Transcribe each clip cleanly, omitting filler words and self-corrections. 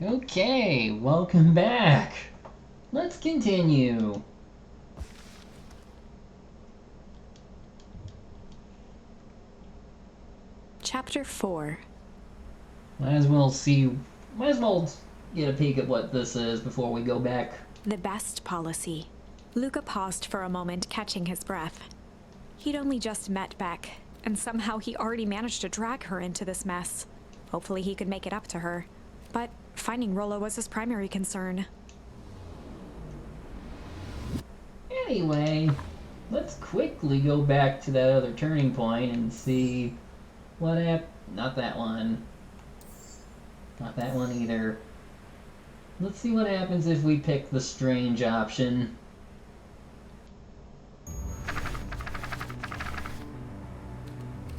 Okay, welcome back. Let's continue. Chapter 4. Might as well get a peek at what this is before we go back. The best policy. Luca paused for a moment, catching his breath. He'd only just met Beck, and somehow he already managed to drag her into this mess. Hopefully he could make it up to her. But finding Rolo was his primary concern. Anyway, let's quickly go back to that other turning point and see what happened. Not that one. Not that one either. Let's see what happens if we pick the strange option.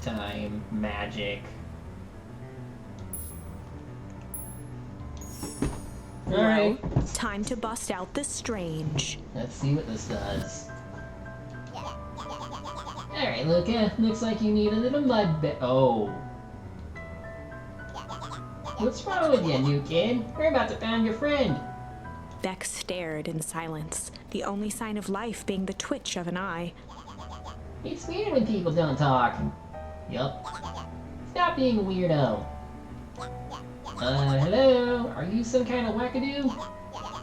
Time, magic. Alright. Well, time to bust out the strange. Let's see what this does. Alright, Luca. Looks like you need a little mud Oh. What's wrong with you, new kid? We're about to find your friend. Beck stared in silence, the only sign of life being the twitch of an eye. It's weird when people don't talk. Yup. Stop being a weirdo. Hello? Are you some kind of wackadoo?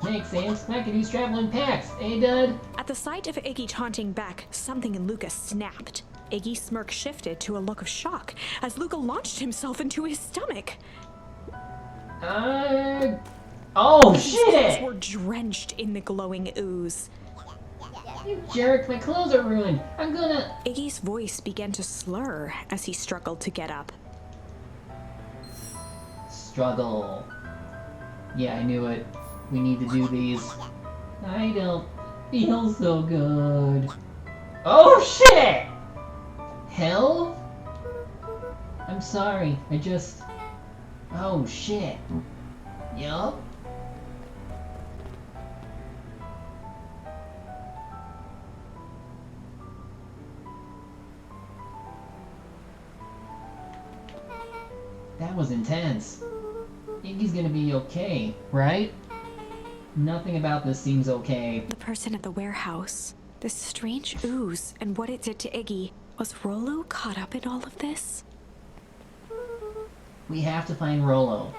Makes sense. Wackadoos travel in packs, eh, Dud? At the sight of Iggy taunting Beck, something in Luca snapped. Iggy's smirk shifted to a look of shock as Luca launched himself into his stomach. Oh, His shit! hands were drenched in the glowing ooze. You jerk, my clothes are ruined. I'm gonna... Iggy's voice began to slur as he struggled to get up. Struggle. Yeah, I knew it. We need to do these. I don't feel so good. Oh, shit! Hell? I'm sorry. I just... Oh, shit. Yup. That was intense. Iggy's gonna be okay, right? Nothing about this seems okay. The person at the warehouse, this strange ooze, and what it did to Iggy. Was Rolo caught up in all of this? We have to find Rolo.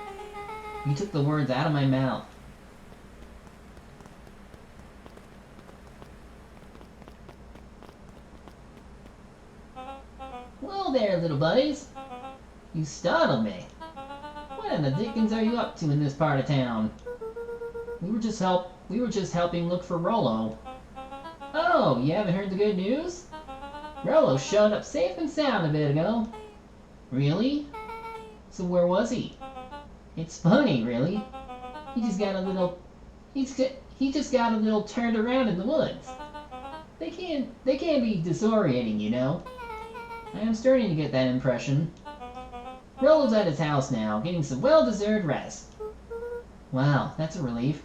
You took the words out of my mouth. Well there, little buddies. You startled me. What in the dickens are you up to in this part of town? We were just helping look for Rolo. Oh, you haven't heard the good news? Rolo showed up safe and sound a bit ago. Really? So where was he? It's funny, really. He just got a little turned around in the woods. They can be disorienting, you know. I am starting to get that impression. Rolo's at his house now, getting some well-deserved rest. Wow, that's a relief.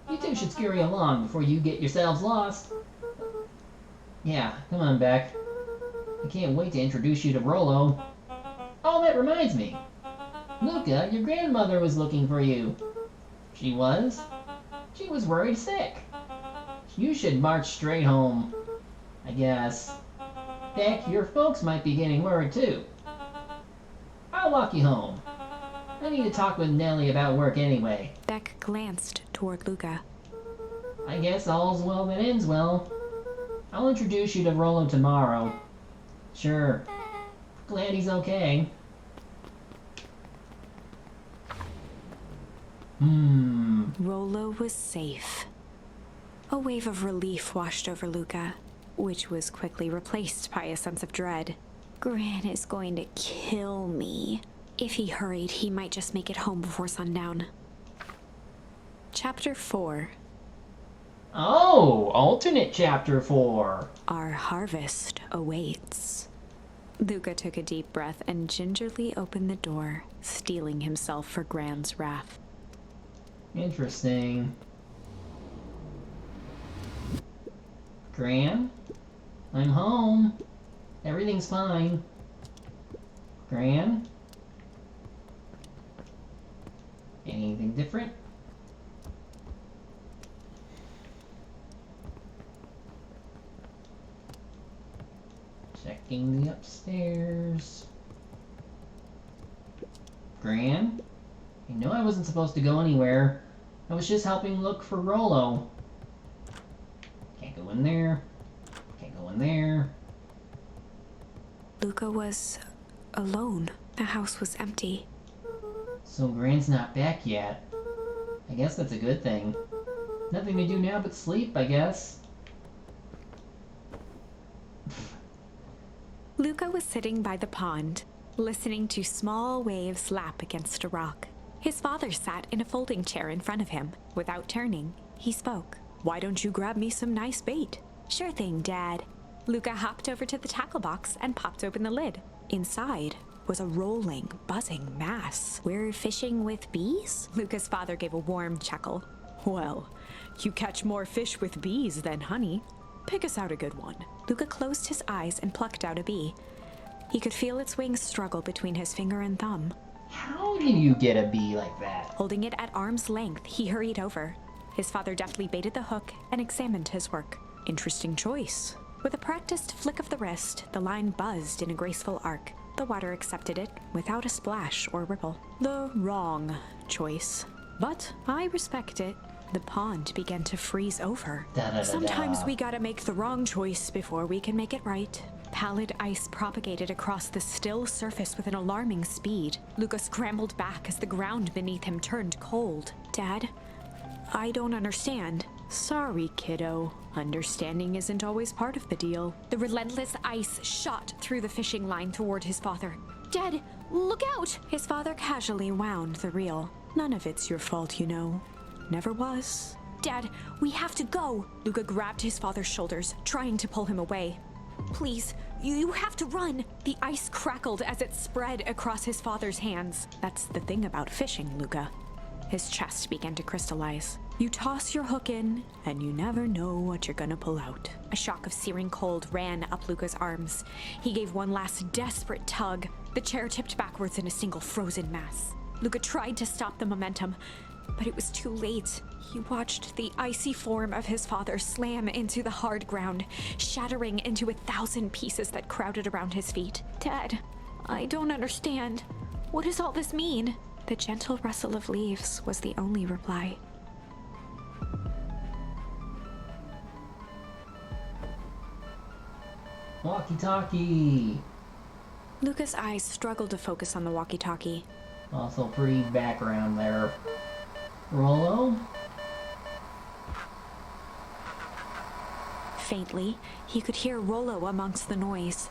You two should scurry along before you get yourselves lost. Yeah, come on, Beck. I can't wait to introduce you to Rolo. Oh, that reminds me. Luca, your grandmother was looking for you. She was? She was worried sick. You should march straight home. I guess. Heck, your folks might be getting worried too. I'll walk you home. I need to talk with Nellie about work anyway. Beck glanced toward Luca. I guess all's well that ends well. I'll introduce you to Rolo tomorrow. Sure. Glad he's okay. Rolo was safe. A wave of relief washed over Luca, which was quickly replaced by a sense of dread. Gran is going to kill me. If he hurried, he might just make it home before sundown. Chapter 4. Oh, alternate chapter 4. Our harvest awaits. Luca took a deep breath and gingerly opened the door, steeling himself for Gran's wrath. Interesting. Gran? I'm home. Everything's fine. Gran? Anything different? Checking the upstairs. Gran? I know I wasn't supposed to go anywhere. I was just helping look for Rolo. Can't go in there. Can't go in there. Luca was alone. The house was empty. So Gran's not back yet. I guess that's a good thing. Nothing to do now but sleep, I guess. Luca was sitting by the pond, listening to small waves lap against a rock. His father sat in a folding chair in front of him. Without turning, he spoke. "Why don't you grab me some nice bait?" "Sure thing, Dad." Luca hopped over to the tackle box and popped open the lid. Inside was a rolling, buzzing mass. "We're fishing with bees?" Luca's father gave a warm chuckle. "Well, you catch more fish with bees than honey. Pick us out a good one." Luca closed his eyes and plucked out a bee. He could feel its wings struggle between his finger and thumb. How did you get a bee like that? Holding it at arm's length, he hurried over. His father deftly baited the hook and examined his work. "Interesting choice." With a practiced flick of the wrist, the line buzzed in a graceful arc. The water accepted it without a splash or ripple. "The wrong choice. But I respect it." The pond began to freeze over. "Sometimes we gotta make the wrong choice before we can make it right." Pallid ice propagated across the still surface with an alarming speed. Luca scrambled back as the ground beneath him turned cold. "Dad, I don't understand." "Sorry, kiddo. Understanding isn't always part of the deal." The relentless ice shot through the fishing line toward his father. "Dad, look out!" His father casually wound the reel. "None of it's your fault, you know. Never was." "Dad, we have to go!" Luca grabbed his father's shoulders, trying to pull him away. "Please, you have to run!" The ice crackled as it spread across his father's hands. "That's the thing about fishing, Luca." His chest began to crystallize. "You toss your hook in, and you never know what you're gonna pull out." A shock of searing cold ran up Luca's arms. He gave one last desperate tug. The chair tipped backwards in a single frozen mass. Luca tried to stop the momentum, but it was too late. He watched the icy form of his father slam into the hard ground, shattering into 1,000 pieces that crowded around his feet. "Dad, I don't understand. What does all this mean?" The gentle rustle of leaves was the only reply. Walkie-talkie! Luca's eyes struggled to focus on the walkie-talkie. Also pretty background there. Rolo? Faintly, he could hear Rolo amongst the noise.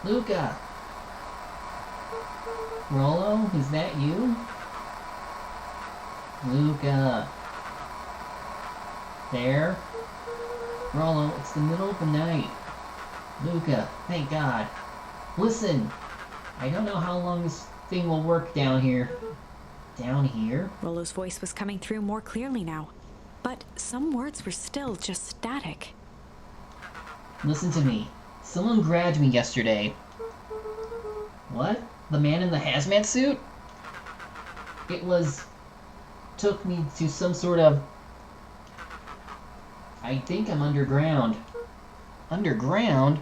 Luca! Rolo, is that you? Luca. There? Rolo, it's the middle of the night. Luca, thank God. Listen, I don't know how long this thing will work down here. Down here? Rolo's voice was coming through more clearly now, but some words were still just static. Listen to me. Someone grabbed me yesterday. What? The man in the hazmat suit? Took me to some sort of... I think I'm underground. Underground?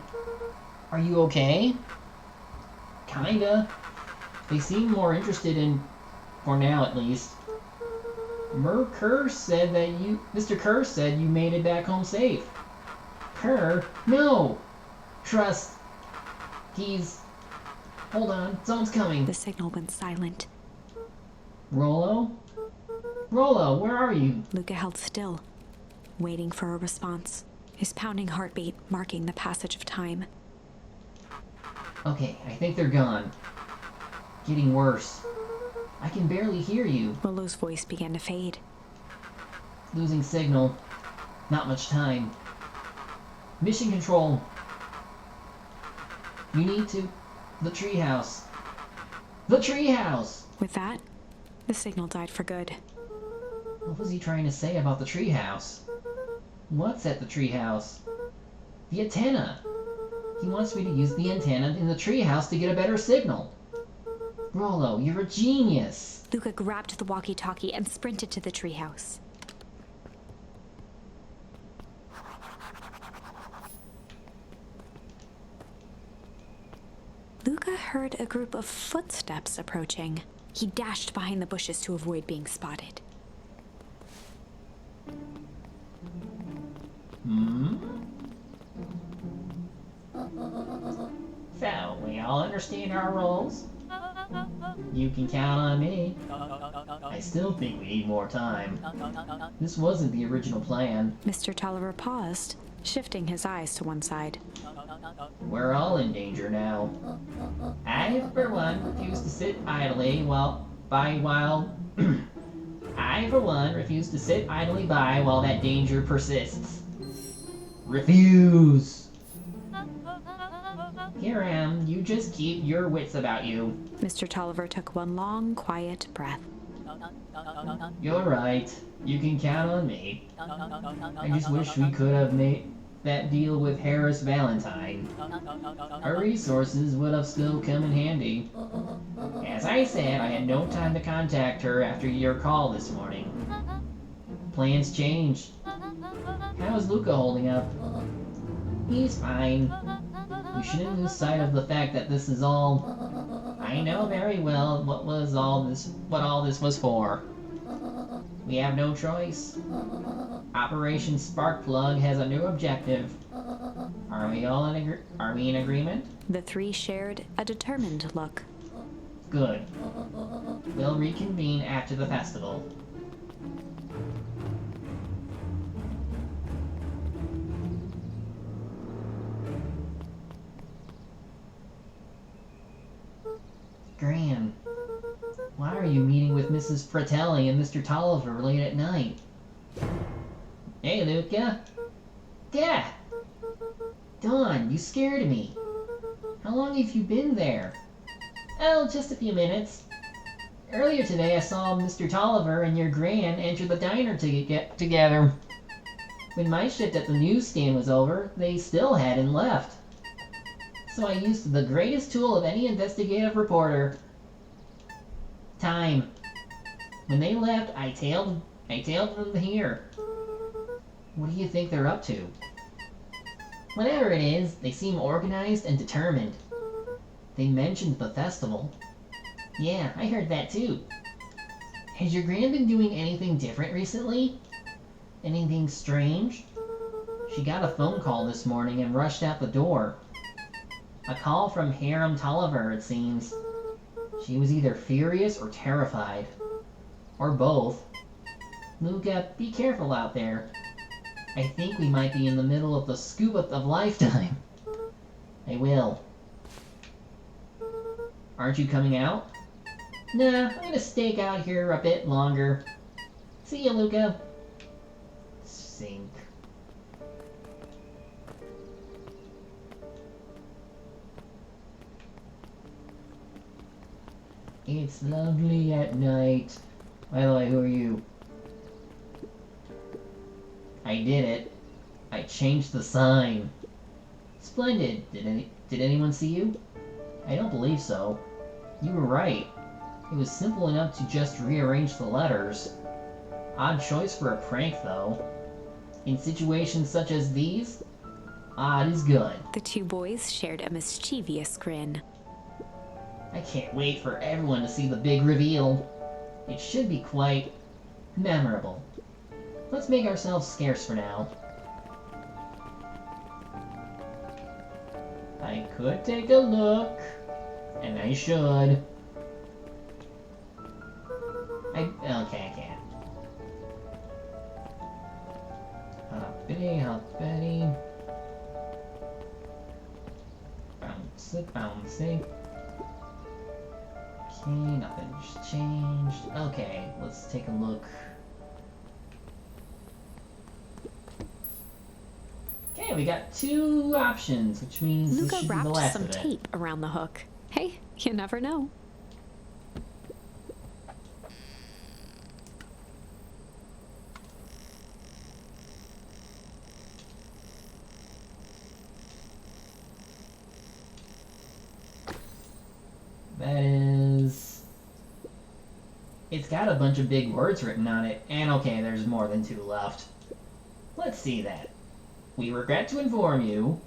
Are you okay? Kinda. They seem more interested in... for now at least. Mr. Kerr said you made it back home safe. Kerr? No! Trust. He's... Hold on, someone's coming. The signal went silent. Rolo? Rolo, where are you? Luca held still, waiting for a response, his pounding heartbeat marking the passage of time. Okay, I think they're gone. Getting worse. I can barely hear you. Rolo's voice began to fade. Losing signal. Not much time. Mission control. You need to... The treehouse. The treehouse! With that, the signal died for good. What was he trying to say about the treehouse? What's at the treehouse? The antenna. He wants me to use the antenna in the treehouse to get a better signal. Rolo, you're a genius! Luca grabbed the walkie-talkie and sprinted to the treehouse. Luca heard a group of footsteps approaching. He dashed behind the bushes to avoid being spotted. So, we all understand our roles? You can count on me. I still think we need more time. This wasn't the original plan. Mr. Tolliver paused, shifting his eyes to one side. We're all in danger now. I, for one, refuse to sit idly I, for one, refuse to sit idly by while that danger persists. Refuse! Here I am. You just keep your wits about you. Mr. Tolliver took one long, quiet breath. You're right. You can count on me. I just wish we could have made that deal with Harris Valentine. Our resources would have still come in handy. As I said, I had no time to contact her after your call this morning. Plans changed. How is Luca holding up? He's fine. We shouldn't lose sight of the fact that this is all... I know very well what all this was for. We have no choice. Operation Sparkplug has a new objective. Are we in agreement? The three shared a determined look. Good. We'll reconvene after the festival. Gran, why are you meeting with Mrs. Fratelli and Mr. Tolliver late at night? Hey, Luca. Yeah. Dawn, you scared me. How long have you been there? Oh, just a few minutes. Earlier today I saw Mr. Tolliver and your Gran enter the diner to get together. When my shift at the newsstand was over, they still hadn't left. So I used the greatest tool of any investigative reporter. Time. When they left, I tailed them here. What do you think they're up to? Whatever it is, they seem organized and determined. They mentioned the festival. Yeah, I heard that too. Has your Gran been doing anything different recently? Anything strange? She got a phone call this morning and rushed out the door. A call from Harem Tolliver, it seems. She was either furious or terrified. Or both. Luca, be careful out there. I think we might be in the middle of the scuba of lifetime. I will. Aren't you coming out? Nah, I'm gonna stake out here a bit longer. See ya, Luca. Sink. It's lovely at night. By the way, who are you? I did it. I changed the sign. Splendid. Did anyone see you? I don't believe so. You were right. It was simple enough to just rearrange the letters. Odd choice for a prank, though. In situations such as these, odd is good. The two boys shared a mischievous grin. I can't wait for everyone to see the big reveal. It should be quite memorable. Let's make ourselves scarce for now. I could take a look, and I should. Okay, I can't. Hoppity. Bouncy. Okay, nothing's changed. Okay, let's take a look. Okay, we got two options, which means Luca this should be the wrapped last some of it. tape around the hook. Hey, you never know. That is It's got a bunch of big words written on it, and okay, there's more than 2 left. Let's see that. We regret to inform you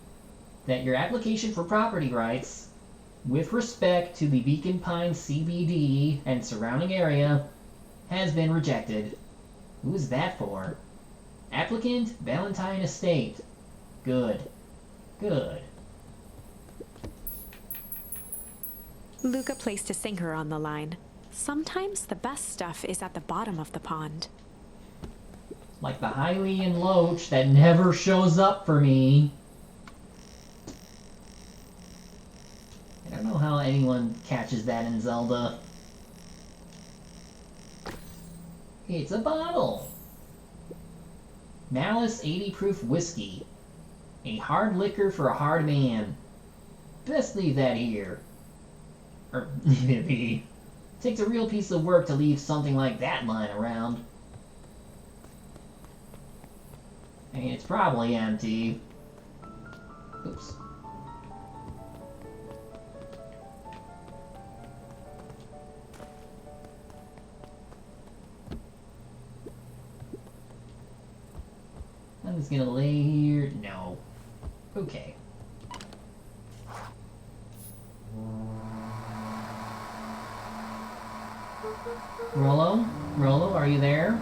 that your application for property rights, with respect to the Beacon Pines CBD and surrounding area, has been rejected. Who is that for? Applicant, Valentine Estate. Good. Good. Luca placed a sinker on the line. Sometimes the best stuff is at the bottom of the pond. Like the Hylian Loach that never shows up for me. I don't know how anyone catches that in Zelda. It's a bottle. Malice 80 proof whiskey. A hard liquor for a hard man. Best leave that here. Or, maybe. Takes a real piece of work to leave something like that lying around. I mean, it's probably empty. Oops. I'm just gonna lay here. No. Okay. Rolo? Rolo, are you there?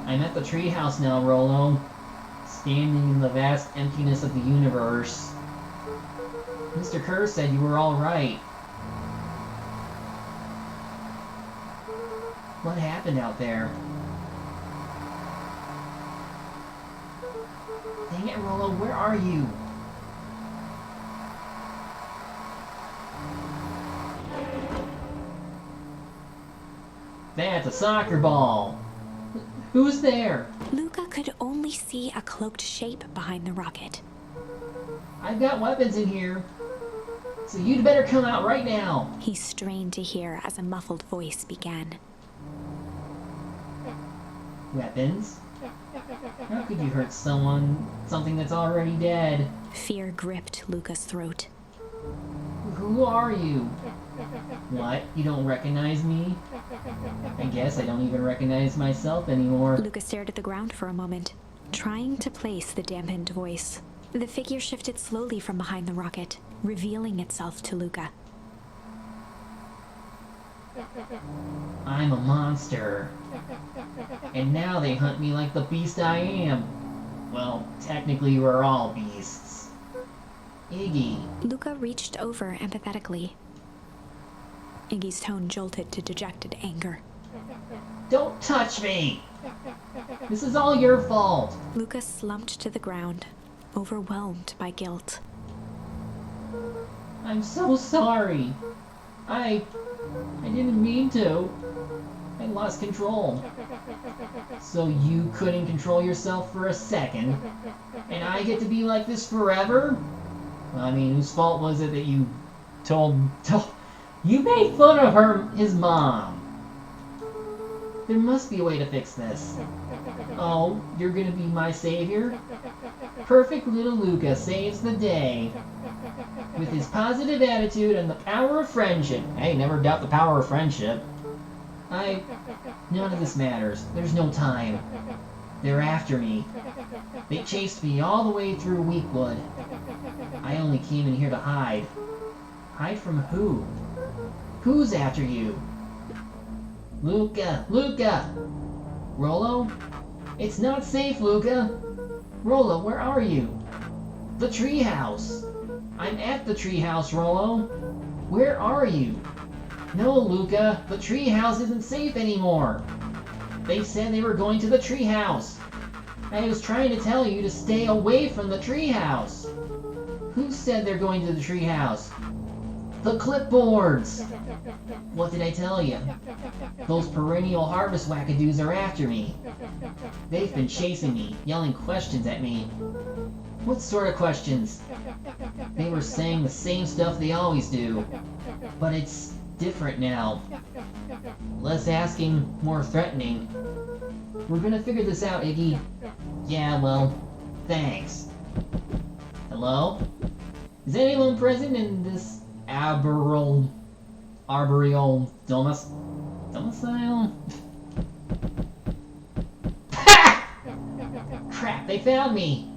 I'm at the treehouse now, Rolo. Standing in the vast emptiness of the universe. Mr. Kerr said you were alright. What happened out there? Dang it, Rolo, where are you? That's a soccer ball! Who's there? Luca could only see a cloaked shape behind the rocket. I've got weapons in here, so you'd better come out right now. He strained to hear as a muffled voice began. Weapons? How could you hurt something that's already dead? Fear gripped Luca's throat. Who are you? What? You don't recognize me? I guess I don't even recognize myself anymore. Luca stared at the ground for a moment, trying to place the dampened voice. The figure shifted slowly from behind the rocket, revealing itself to Luca. I'm a monster. And now they hunt me like the beast I am. Well, technically we're all beasts. Iggy. Luca reached over empathetically. Iggy's tone jolted to dejected anger. Don't touch me! This is all your fault! Luca slumped to the ground, overwhelmed by guilt. I'm so sorry. I didn't mean to. I lost control. So you couldn't control yourself for a second, and I get to be like this forever? I mean, whose fault was it that you told you made fun of his mom? There must be a way to fix this. Oh, you're gonna be my savior? Perfect little Luca saves the day. With his positive attitude and the power of friendship. Hey, never doubt the power of friendship. None of this matters. There's no time. They're after me. They chased me all the way through Weekwood. I only came in here to hide. Hide from who? Who's after you? Luca! Luca! Rolo? It's not safe, Luca! Rolo, where are you? The treehouse! I'm at the treehouse, Rolo! Where are you? No, Luca, the treehouse isn't safe anymore! They said they were going to the treehouse! I was trying to tell you to stay away from the treehouse! Who said they're going to the treehouse? The clipboards! What did I tell you? Those perennial harvest wackadoos are after me. They've been chasing me, yelling questions at me. What sort of questions? They were saying the same stuff they always do. But it's different now. Less asking, more threatening. We're gonna figure this out, Iggy. Yeah, well, thanks. Hello? Is anyone present in this arboreal domicile? Crap, they found me!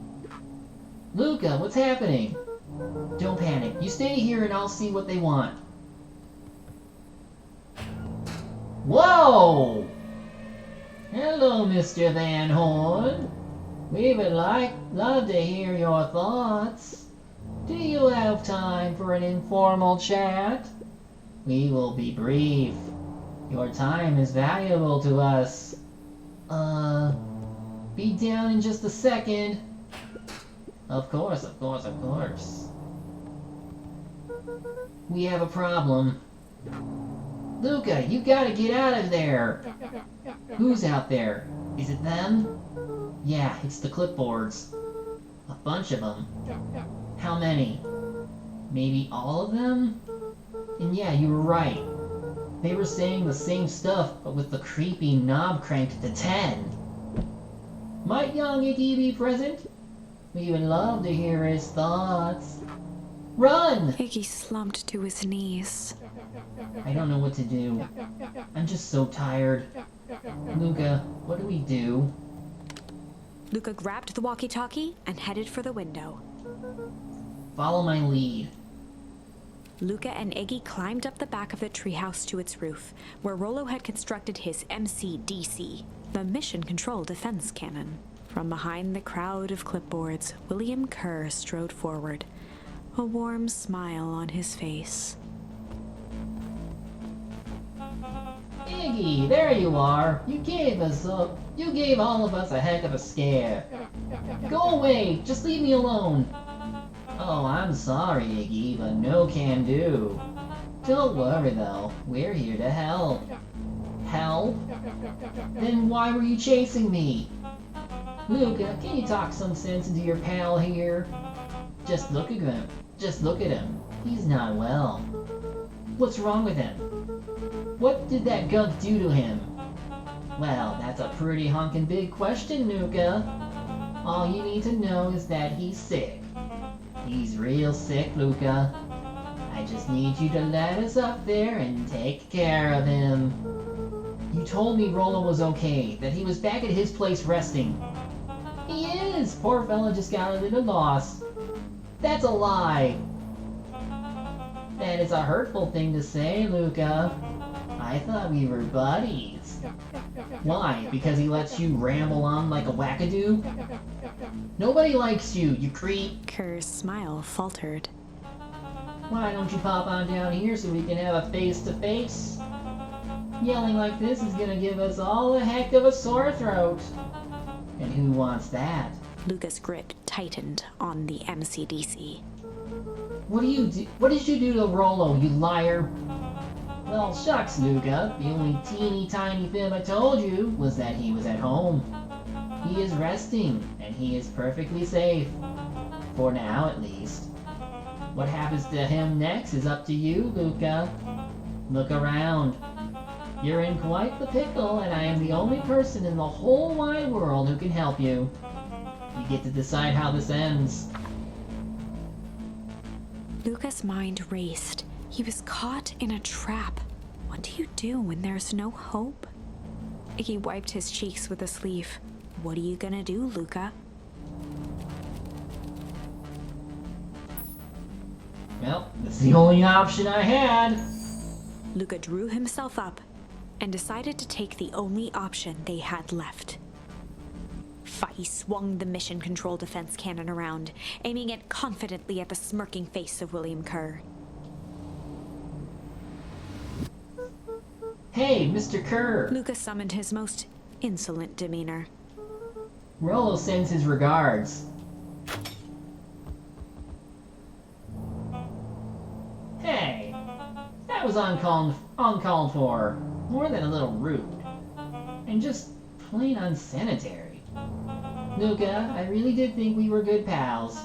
Luca, what's happening? Don't panic. You stay here and I'll see what they want. Whoa! Hello, Mr. Van Horn. We would love to hear your thoughts. Do you have time for an informal chat? We will be brief. Your time is valuable to us. Be down in just a second. Of course. We have a problem. Luca, you gotta get out of there! Who's out there? Is it them? Yeah, it's the clipboards. A bunch of them. How many? Maybe all of them? And yeah, you were right. They were saying the same stuff, but with the creepy knob cranked to 10. Might young Iggy be present? We would love to hear his thoughts. Run! Iggy slumped to his knees. I don't know what to do. I'm just so tired. Luca, what do we do? Luca grabbed the walkie-talkie and headed for the window. Follow my lead. Luca and Iggy climbed up the back of the treehouse to its roof, where Rolo had constructed his MCDC, the Mission Control Defense Cannon. From behind the crowd of clipboards, William Kerr strode forward, a warm smile on his face. Iggy, there you are. You gave all of us a heck of a scare. Go away, just leave me alone. Oh, I'm sorry, Iggy, but no can do. Don't worry though, we're here to help. Help? Then why were you chasing me? Luca, can you talk some sense into your pal here? Just look at him. He's not well. What's wrong with him? What did that gunk do to him? Well, that's a pretty honkin' big question, Luca. All you need to know is that he's sick. He's real sick, Luca. I just need you to let us up there and take care of him. You told me Rolo was okay, that he was back at his place resting. He is! Poor fella just got a little lost. That's a lie! That is a hurtful thing to say, Luca. I thought we were buddies. Why? Because he lets you ramble on like a wackadoo? Nobody likes you, you creep. Kerr's smile faltered. Why don't you pop on down here so we can have a face-to-face? Yelling like this is gonna give us all a heck of a sore throat. And who wants that? Luca's grip tightened on the MCDC. What did you do to Rolo, you liar? Well, shucks, Luca. The only teeny tiny fib I told you was that he was at home. He is resting, and he is perfectly safe. For now, at least. What happens to him next is up to you, Luca. Look around. You're in quite the pickle, and I am the only person in the whole wide world who can help you. You get to decide how this ends. Luca's mind raced. He was caught in a trap. What do you do when there's no hope? Iggy wiped his cheeks with a sleeve. What are you gonna do, Luca? Well, that's the only option I had. Luca drew himself up and decided to take the only option they had left. He swung the Mission Control Defense Cannon around, aiming it confidently at the smirking face of William Kerr. Hey, Mr. Kerr! Luca summoned his most insolent demeanor. Rolo sends his regards. Hey, that was uncalled for. More than a little rude. And just plain unsanitary. Luca, I really did think we were good pals.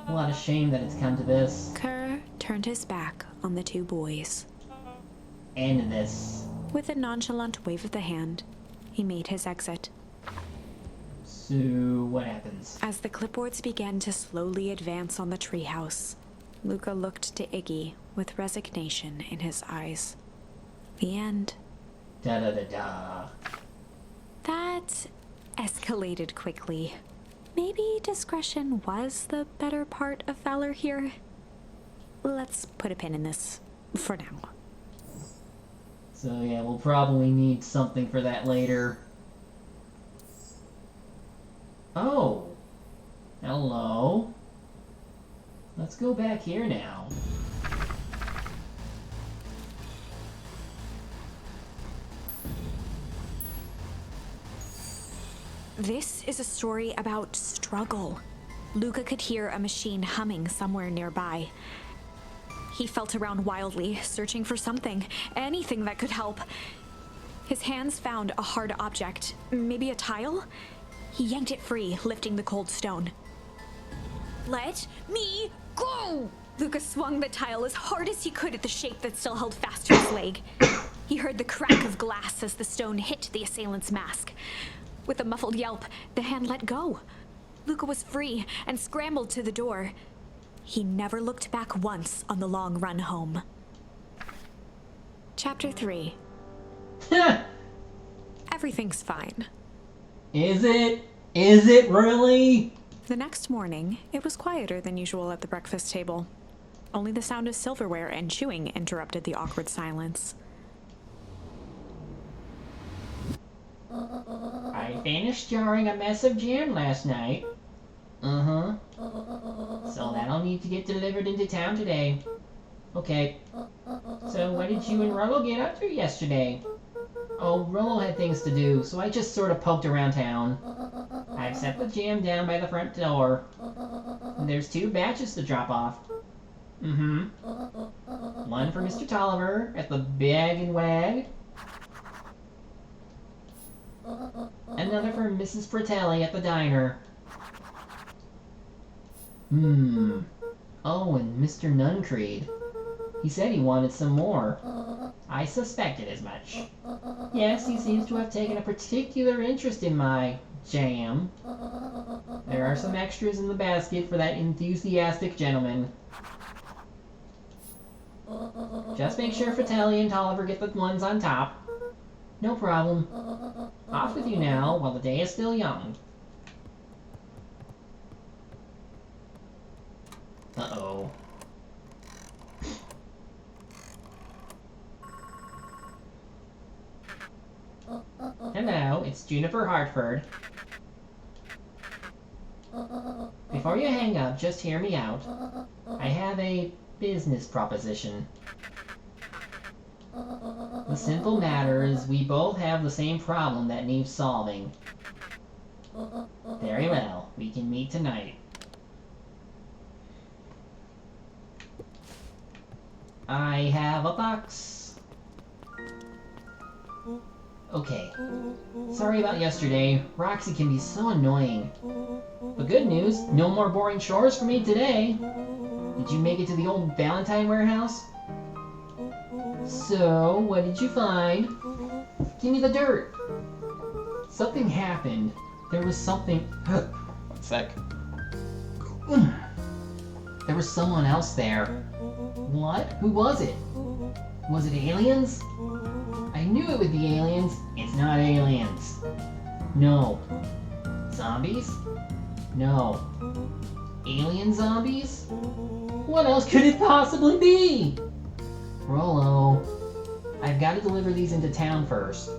What a shame that it's come to this. Kerr turned his back on the two boys. End this. With a nonchalant wave of the hand, he made his exit. So, what happens? As the clipboards began to slowly advance on the treehouse, Luca looked to Iggy with resignation in his eyes. The end. Da-da-da-da. That escalated quickly. Maybe discretion was the better part of valor here. Let's put a pin in this for now. So yeah, we'll probably need something for that later. Oh. Hello. Let's go back here now. This is a story about struggle. Luca could hear a machine humming somewhere nearby. He felt around wildly, searching for something, anything that could help. His hands found a hard object, maybe a tile? He yanked it free, lifting the cold stone. Let me go! Luca swung the tile as hard as he could at the shape that still held fast to his leg. He heard the crack of glass as the stone hit the assailant's mask. With a muffled yelp, the hand let go. Luca was free and scrambled to the door. He never looked back once on the long run home. Chapter 3. Everything's fine. Is it? Is it really? The next morning, it was quieter than usual at the breakfast table. Only the sound of silverware and chewing interrupted the awkward silence. I finished jarring a mess of jam last night. Uh-huh. So that'll need to get delivered into town today. Okay. So what did you and Rolo get up to yesterday? Oh, Rolo had things to do, so I just sort of poked around town. I've set the jam down by the front door. There's 2 batches to drop off. Mm-hmm. One for Mr. Tolliver at the Bag and Wag. Another for Mrs. Fratelli at the diner. Oh, and Mr. Nuncreed. He said he wanted some more. I suspected as much. Yes, he seems to have taken a particular interest in my jam. There are some extras in the basket for that enthusiastic gentleman. Just make sure Fratelli and Tolliver get the ones on top. No problem. Off with you now, while the day is still young. Uh-oh. Hello, it's Juniper Hartford. Before you hang up, just hear me out. I have a business proposition. The simple matter is we both have the same problem that needs solving. Very well, we can meet tonight. I have a box. Okay. Sorry about yesterday. Roxy can be so annoying. But good news, no more boring chores for me today. Did you make it to the old Valentine warehouse? So, what did you find? Give me the dirt. Something happened. There was something... One sec. There was someone else there. What? Who was it? Was it aliens? I knew it would be aliens. It's not aliens. No. Zombies? No. Alien zombies? What else could it possibly be? Rolo, I've got to deliver these into town first.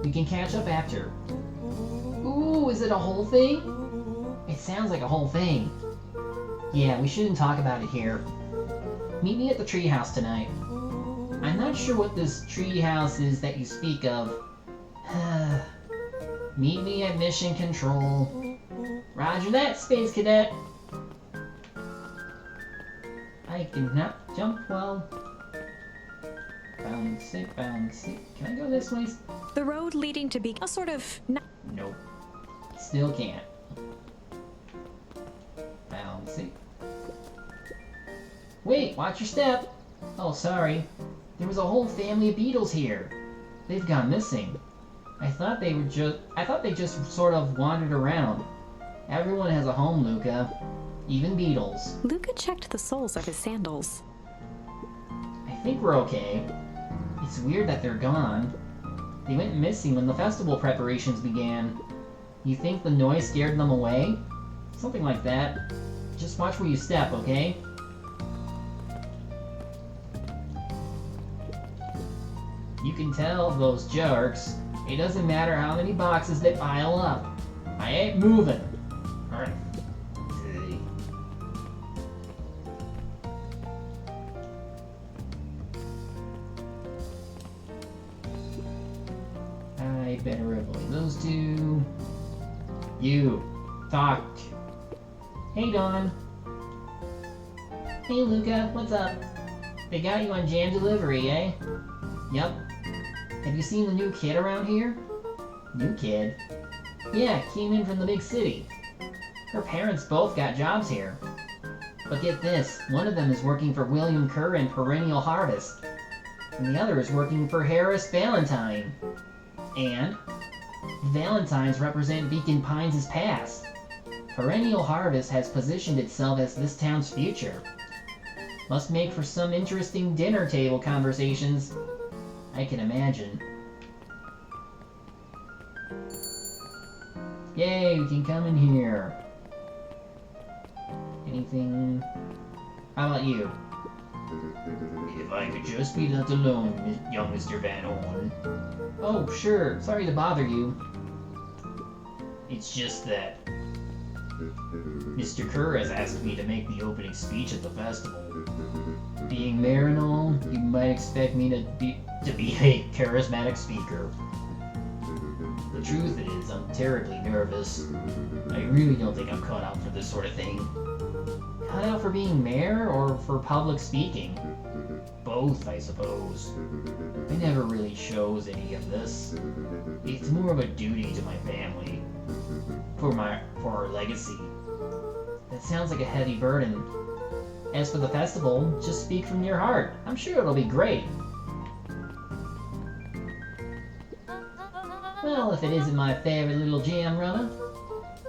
We can catch up after. Ooh, is it a whole thing? It sounds like a whole thing. Yeah, we shouldn't talk about it here. Meet me at the treehouse tonight. I'm not sure what this treehouse is that you speak of. Meet me at Mission Control. Roger that, Space Cadet. I cannot jump well. Bouncy, bouncy. Can I go this way? The road leading to a sort of... Nope. Still can't. Bouncy. Wait, watch your step. Oh, sorry. There was a whole family of beetles here. They've gone missing. I thought they just sort of wandered around. Everyone has a home, Luca. even beetles. Luca checked the soles of his sandals. I think we're okay. It's weird that they're gone. They went missing when the festival preparations began. You think the noise scared them away? Something like that. Just watch where you step, okay? You can tell those jerks. It doesn't matter how many boxes they pile up. I ain't moving. Alright. I better avoid those two. You. Talk. Hey, Dawn. Hey, Luca. What's up? They got you on jam delivery, eh? Yep. Have you seen the new kid around here? New kid? Yeah, came in from the big city. Her parents both got jobs here. But get this, one of them is working for William Kerr in Perennial Harvest, and the other is working for Harris Valentine. And Valentines represent Beacon Pines' past. Perennial Harvest has positioned itself as this town's future. Must make for some interesting dinner table conversations. I can imagine. Yay, we can come in here. Anything? How about you? If I could just be left alone, young Mr. Van Horn. Oh, sure. Sorry to bother you. It's just that Mr. Kerr has asked me to make the opening speech at the festival. Being mayor and all, you might expect me to be a charismatic speaker. The truth is, I'm terribly nervous. I really don't think I'm cut out for this sort of thing. Cut out for being mayor or for public speaking? Both, I suppose. I never really chose any of this. It's more of a duty to my family. For our legacy. That sounds like a heavy burden. As for the festival, just speak from your heart. I'm sure it'll be great. Well, if it isn't my favorite little jam runner.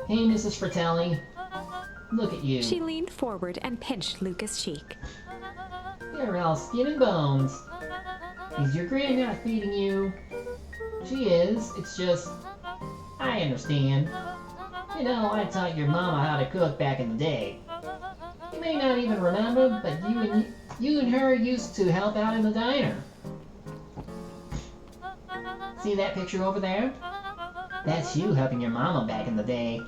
Hey, Mrs. Fratelli. Look at you. She leaned forward and pinched Luca's cheek. You're all skin and bones. Is your Gran not feeding you? She is. It's just... I understand. You know, I taught your mama how to cook back in the day. You may not even remember, but you and her used to help out in the diner. See that picture over there? That's you helping your mama back in the day.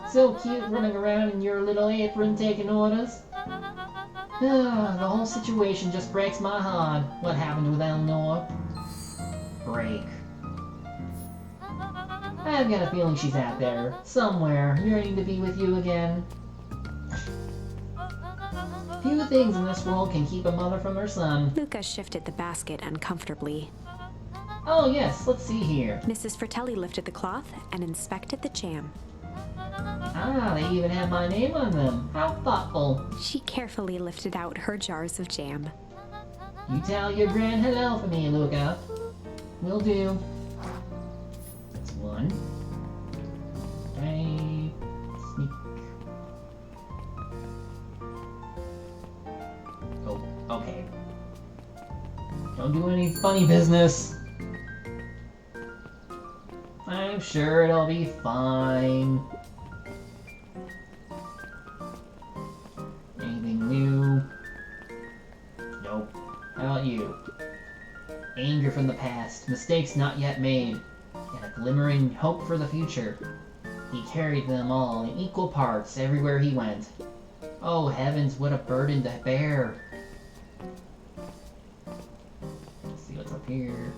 So cute running around in your little apron taking orders. The whole situation just breaks my heart. What happened with Eleanor? Break. I've got a feeling she's out there, somewhere, yearning to be with you again. Few things in this world can keep a mother from her son. Luca shifted the basket uncomfortably. Oh yes, let's see here. Mrs. Fratelli lifted the cloth and inspected the jam. Ah, they even have my name on them. How thoughtful. She carefully lifted out her jars of jam. You tell your Gran hello for me, Luca. Will do. That's one. Okay. Sneak. Oh, okay. Don't do any funny business. I'm sure it'll be fine. Anything new? Nope. How about you? Anger from the past, mistakes not yet made, and a glimmering hope for the future. He carried them all in equal parts everywhere he went. Oh heavens, what a burden to bear! Let's see what's up here.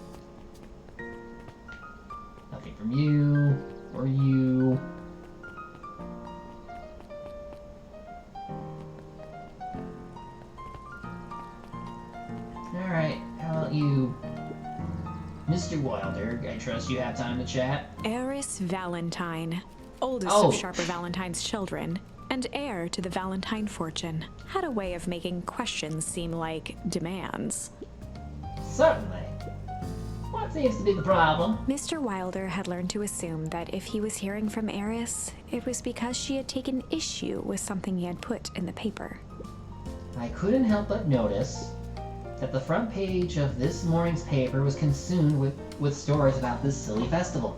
Nothing from you, or you. Alright, how about you? Mr. Wilder, I trust you have time to chat? Eris Valentine, oldest Oh. of Sharper Valentine's children, and heir to the Valentine fortune, had a way of making questions seem like demands. Certainly. What That seems to be the problem. Mr. Wilder had learned to assume that if he was hearing from Eris, it was because she had taken issue with something he had put in the paper. I couldn't help but notice that the front page of this morning's paper was consumed with stories about this silly festival.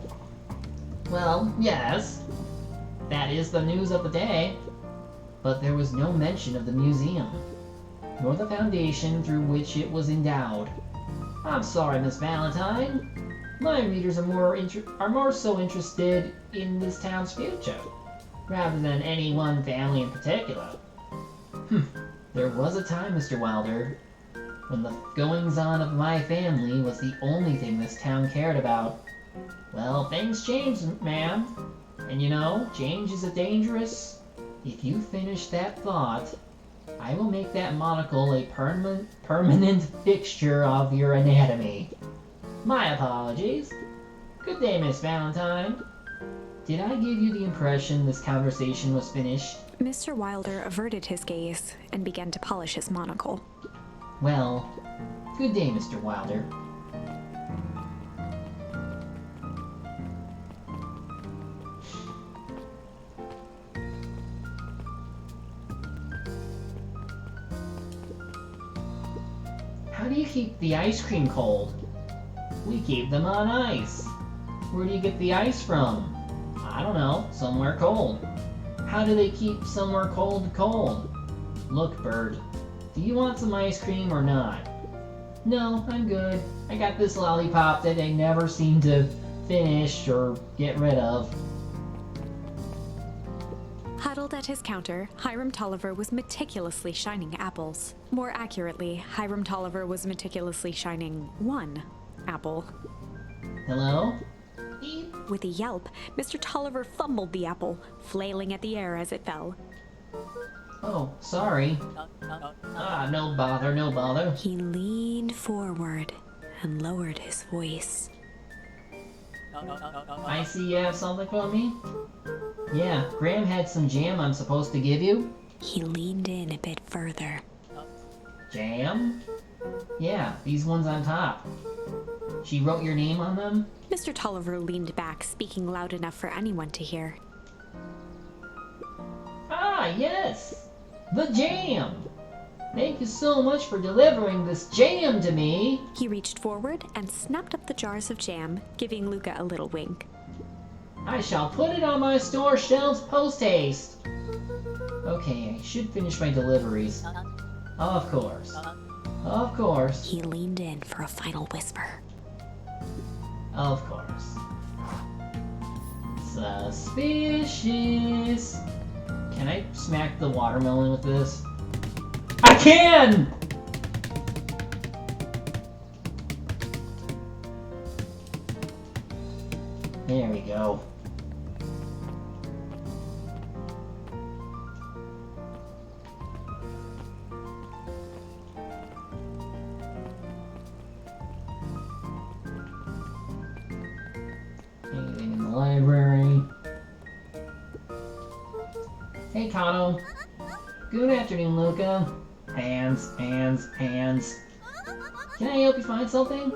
Well, yes, that is the news of the day, but there was no mention of the museum, nor the foundation through which it was endowed. I'm sorry, Miss Valentine. My readers are more so interested in this town's future, rather than any one family in particular. There was a time, Mr. Wilder, when the goings-on of my family was the only thing this town cared about. Well, things change, ma'am. And you know, change is dangerous. If you finish that thought, I will make that monocle a permanent fixture of your anatomy. My apologies. Good day, Miss Valentine. Did I give you the impression this conversation was finished? Mr. Wilder averted his gaze and began to polish his monocle. Well, good day, Mr. Wilder. How do you keep the ice cream cold? We keep them on ice. Where do you get the ice from? I don't know, somewhere cold. How do they keep somewhere cold? Look, Bird, do you want some ice cream or not? No, I'm good. I got this lollipop that I never seem to finish or get rid of. Huddled at his counter, Hiram Tolliver was meticulously shining apples. More accurately, Hiram Tolliver was meticulously shining one apple. Hello? With a yelp, Mr. Tolliver fumbled the apple, flailing at the air as it fell. Oh, sorry. No bother. He leaned forward and lowered his voice. I see you have something for me? Yeah, Gran had some jam I'm supposed to give you. He leaned in a bit further. Jam? Yeah, these ones on top. She wrote your name on them? Mr. Tolliver leaned back, speaking loud enough for anyone to hear. Ah, yes! The jam! Thank you so much for delivering this jam to me! He reached forward and snapped up the jars of jam, giving Luca a little wink. I shall put it on my store shelves post-haste! Okay, I should finish my deliveries. Of course. Of course. He leaned in for a final whisper. Of course. Suspicious. Can I smack the watermelon with this? I can! There we go. Anything in the library? Hey, Kato. Good afternoon, Luca. Hands. Can I help you find something?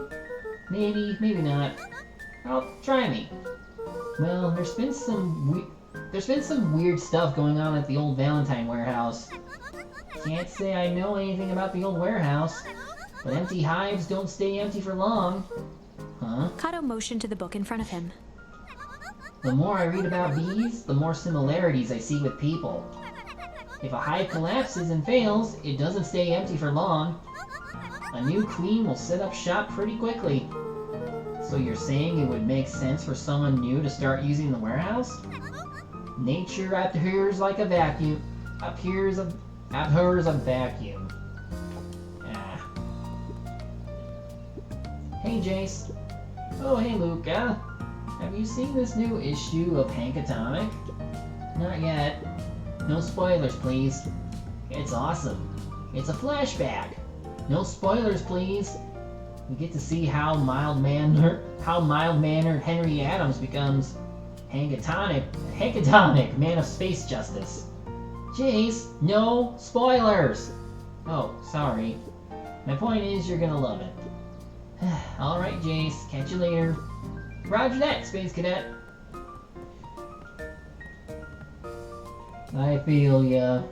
Maybe not. Oh, try me. Well, there's been some weird stuff going on at the old Valentine warehouse. Can't say I know anything about the old warehouse, but empty hives don't stay empty for long. Huh? Kato motioned to the book in front of him. The more I read about bees, the more similarities I see with people. If a hive collapses and fails, it doesn't stay empty for long. A new queen will set up shop pretty quickly. So you're saying it would make sense for someone new to start using the warehouse? Nature appears like a vacuum. Abhors a vacuum. Ah. Hey, Jace. Oh, hey, Luca. Have you seen this new issue of Hank Atomic? Not yet. No spoilers, please. It's awesome. It's a flashback. No spoilers, please. We get to see how mild-mannered Henry Adams becomes Hank Atomic, man of space justice. Jace, no spoilers! Oh, sorry. My point is, you're gonna love it. Alright, Alright, Jace. Catch you later. Roger that, Space Cadet. I feel ya.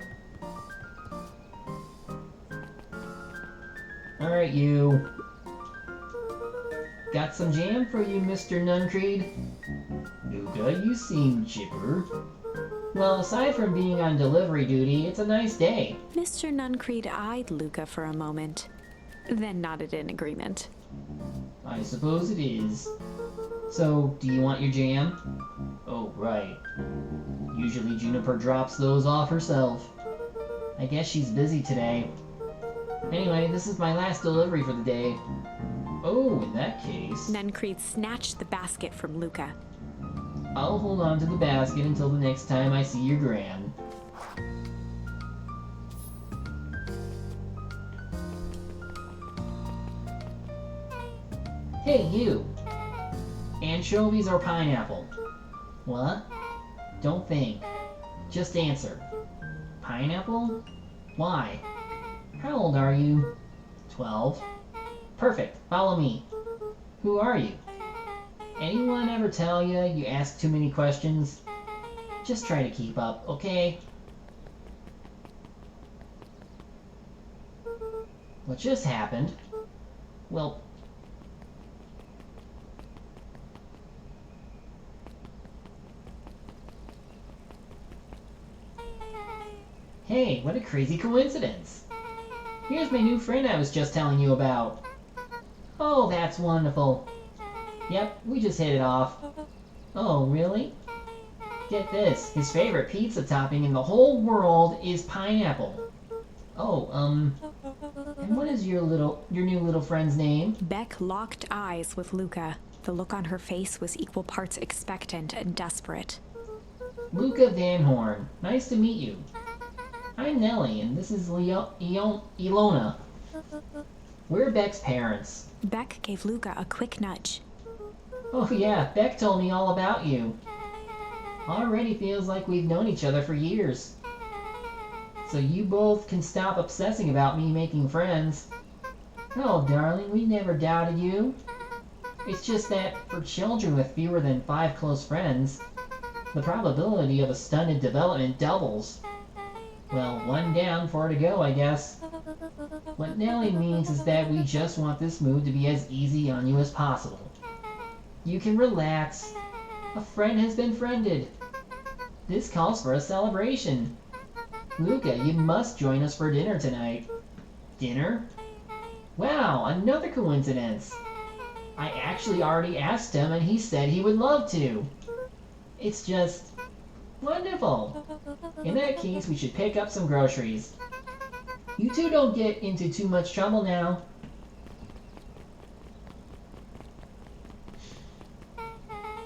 Alright, you. Got some jam for you, Mr. Nuncreed. Luca, you seem chipper. Well, aside from being on delivery duty, it's a nice day. Mr. Nuncreed eyed Luca for a moment, then nodded in agreement. I suppose it is. So, do you want your jam? Oh, right. Usually Juniper drops those off herself. I guess she's busy today. Anyway, this is my last delivery for the day. Oh, in that case... Nuncreed snatched the basket from Luca. I'll hold on to the basket until the next time I see your Gran. Hey, you! Anchovies or pineapple? What? Don't think. Just answer. Pineapple? Why? How old are you? 12. Perfect. Follow me. Who are you? Anyone ever tell you ask too many questions? Just try to keep up, okay? What just happened? Well... Hey, what a crazy coincidence! Here's my new friend I was just telling you about. Oh, that's wonderful. Yep, we just hit it off. Oh, really? Get this, his favorite pizza topping in the whole world is pineapple. Oh, and what is your new little friend's name? Beck locked eyes with Luca. The look on her face was equal parts expectant and desperate. Luca Van Horn. Nice to meet you. I'm Nellie, and this is Ilona. We're Beck's parents. Beck gave Luca a quick nudge. Oh yeah, Beck told me all about you. Already feels like we've known each other for years. So you both can stop obsessing about me making friends. Oh, darling, we never doubted you. It's just that, for children with fewer than 5 close friends, the probability of a stunted development doubles. Well, 1 down, 4 to go, I guess. What Nellie means is that we just want this move to be as easy on you as possible. You can relax. A friend has been friended. This calls for a celebration. Luca, you must join us for dinner tonight. Dinner? Wow, another coincidence. I actually already asked him and he said he would love to. It's just... wonderful. In that case, we should pick up some groceries. You two don't get into too much trouble now.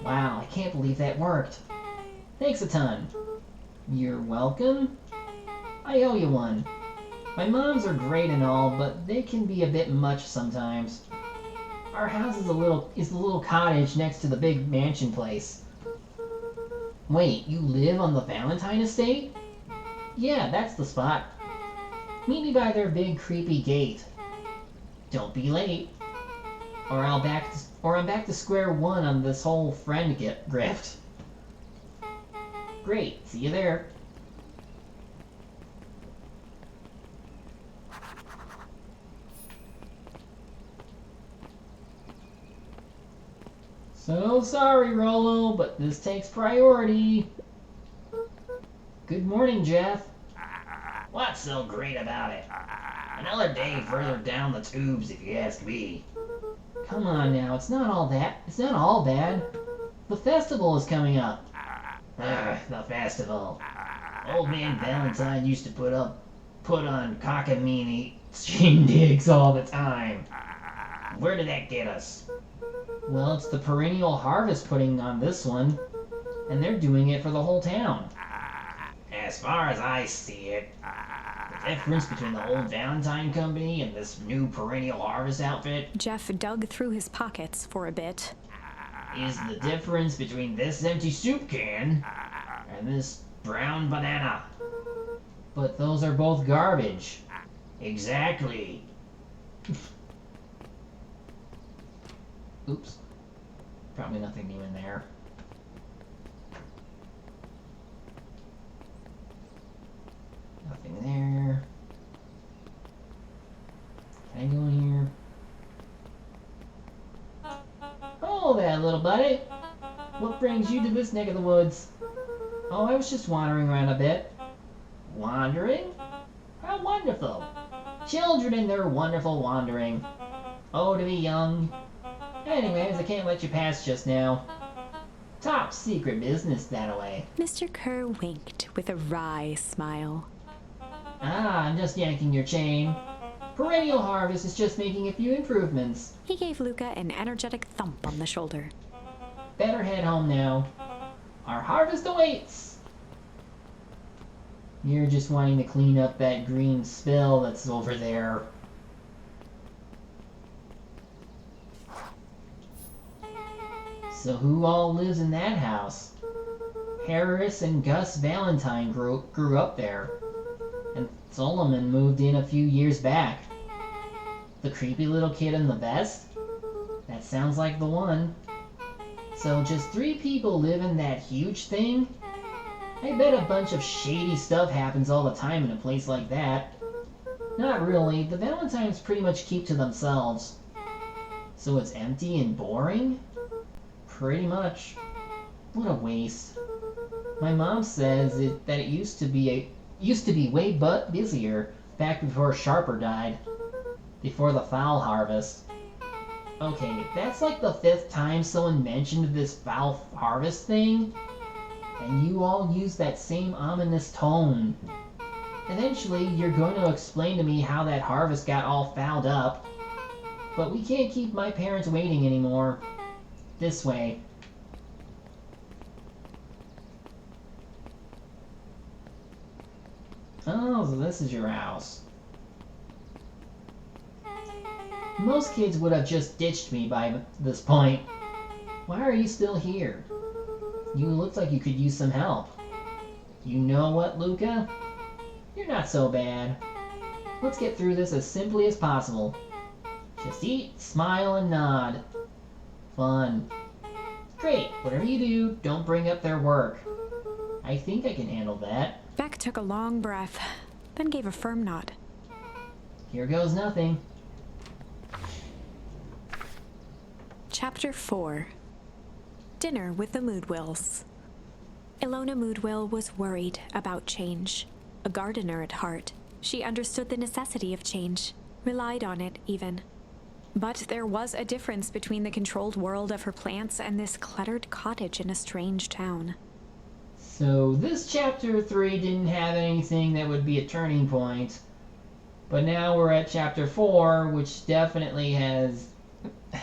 Wow, I can't believe that worked. Thanks a ton. You're welcome? I owe you one. My moms are great and all, but they can be a bit much sometimes. Our house is the little cottage next to the big mansion place. Wait, you live on the Valentine estate? Yeah, that's the spot. Meet me by their big creepy gate. Don't be late. Or I'm back to square one on this whole friend grift. Great, see you there. So sorry, Rolo, but this takes priority. Good morning, Jeff. What's so great about it? Another day further down the tubes, if you ask me. Come on now, it's not all bad. The festival is coming up. The festival. Old man Valentine used to put on cockamamie shindigs all the time. Where did that get us? Well, it's the perennial harvest putting on this one, and they're doing it for the whole town. As far as I see it, the difference between the old Valentine company and this new perennial harvest outfit... Jeff dug through his pockets for a bit. ...is the difference between this empty soup can and this brown banana. But those are both garbage. Exactly. Oops. Probably nothing new in there. Nothing there. Can I go in here? Oh, there, little buddy. What brings you to this neck of the woods? Oh, I was just wandering around a bit. Wandering? How wonderful. Children and their wonderful wandering. Oh, to be young. Anyways, I can't let you pass just now. Top secret business, that away. Mr. Kerr winked with a wry smile. Ah, I'm just yanking your chain. Perennial Harvest is just making a few improvements. He gave Luca an energetic thump on the shoulder. Better head home now. Our harvest awaits! You're just wanting to clean up that green spill that's over there. So who all lives in that house? Harris and Gus Valentine grew up there. And Solomon moved in a few years back. The creepy little kid in the vest? That sounds like the one. So just 3 people live in that huge thing? I bet a bunch of shady stuff happens all the time in a place like that. Not really. The Valentines pretty much keep to themselves. So it's empty and boring? Pretty much. What a waste. My mom says that it used to be way busier back before Sharper died. Before the fowl harvest. Okay, that's like the 5th time someone mentioned this fowl harvest thing. And you all use that same ominous tone. Eventually, you're going to explain to me how that harvest got all fouled up. But we can't keep my parents waiting anymore. This way. Oh, so this is your house. Most kids would have just ditched me by this point. Why are you still here? You look like you could use some help. You know what, Luca? You're not so bad. Let's get through this as simply as possible. Just eat, smile, and nod. Fun. Great, whatever you do, don't bring up their work. I think I can handle that. Beck took a long breath, then gave a firm nod. Here goes nothing. Chapter 4. Dinner with the Moedwils. Ilona Moedwil was worried about change. A gardener at heart, she understood the necessity of change, relied on it even. But there was a difference between the controlled world of her plants and this cluttered cottage in a strange town. So this chapter 3 didn't have anything that would be a turning point. But now we're at chapter 4, which definitely has...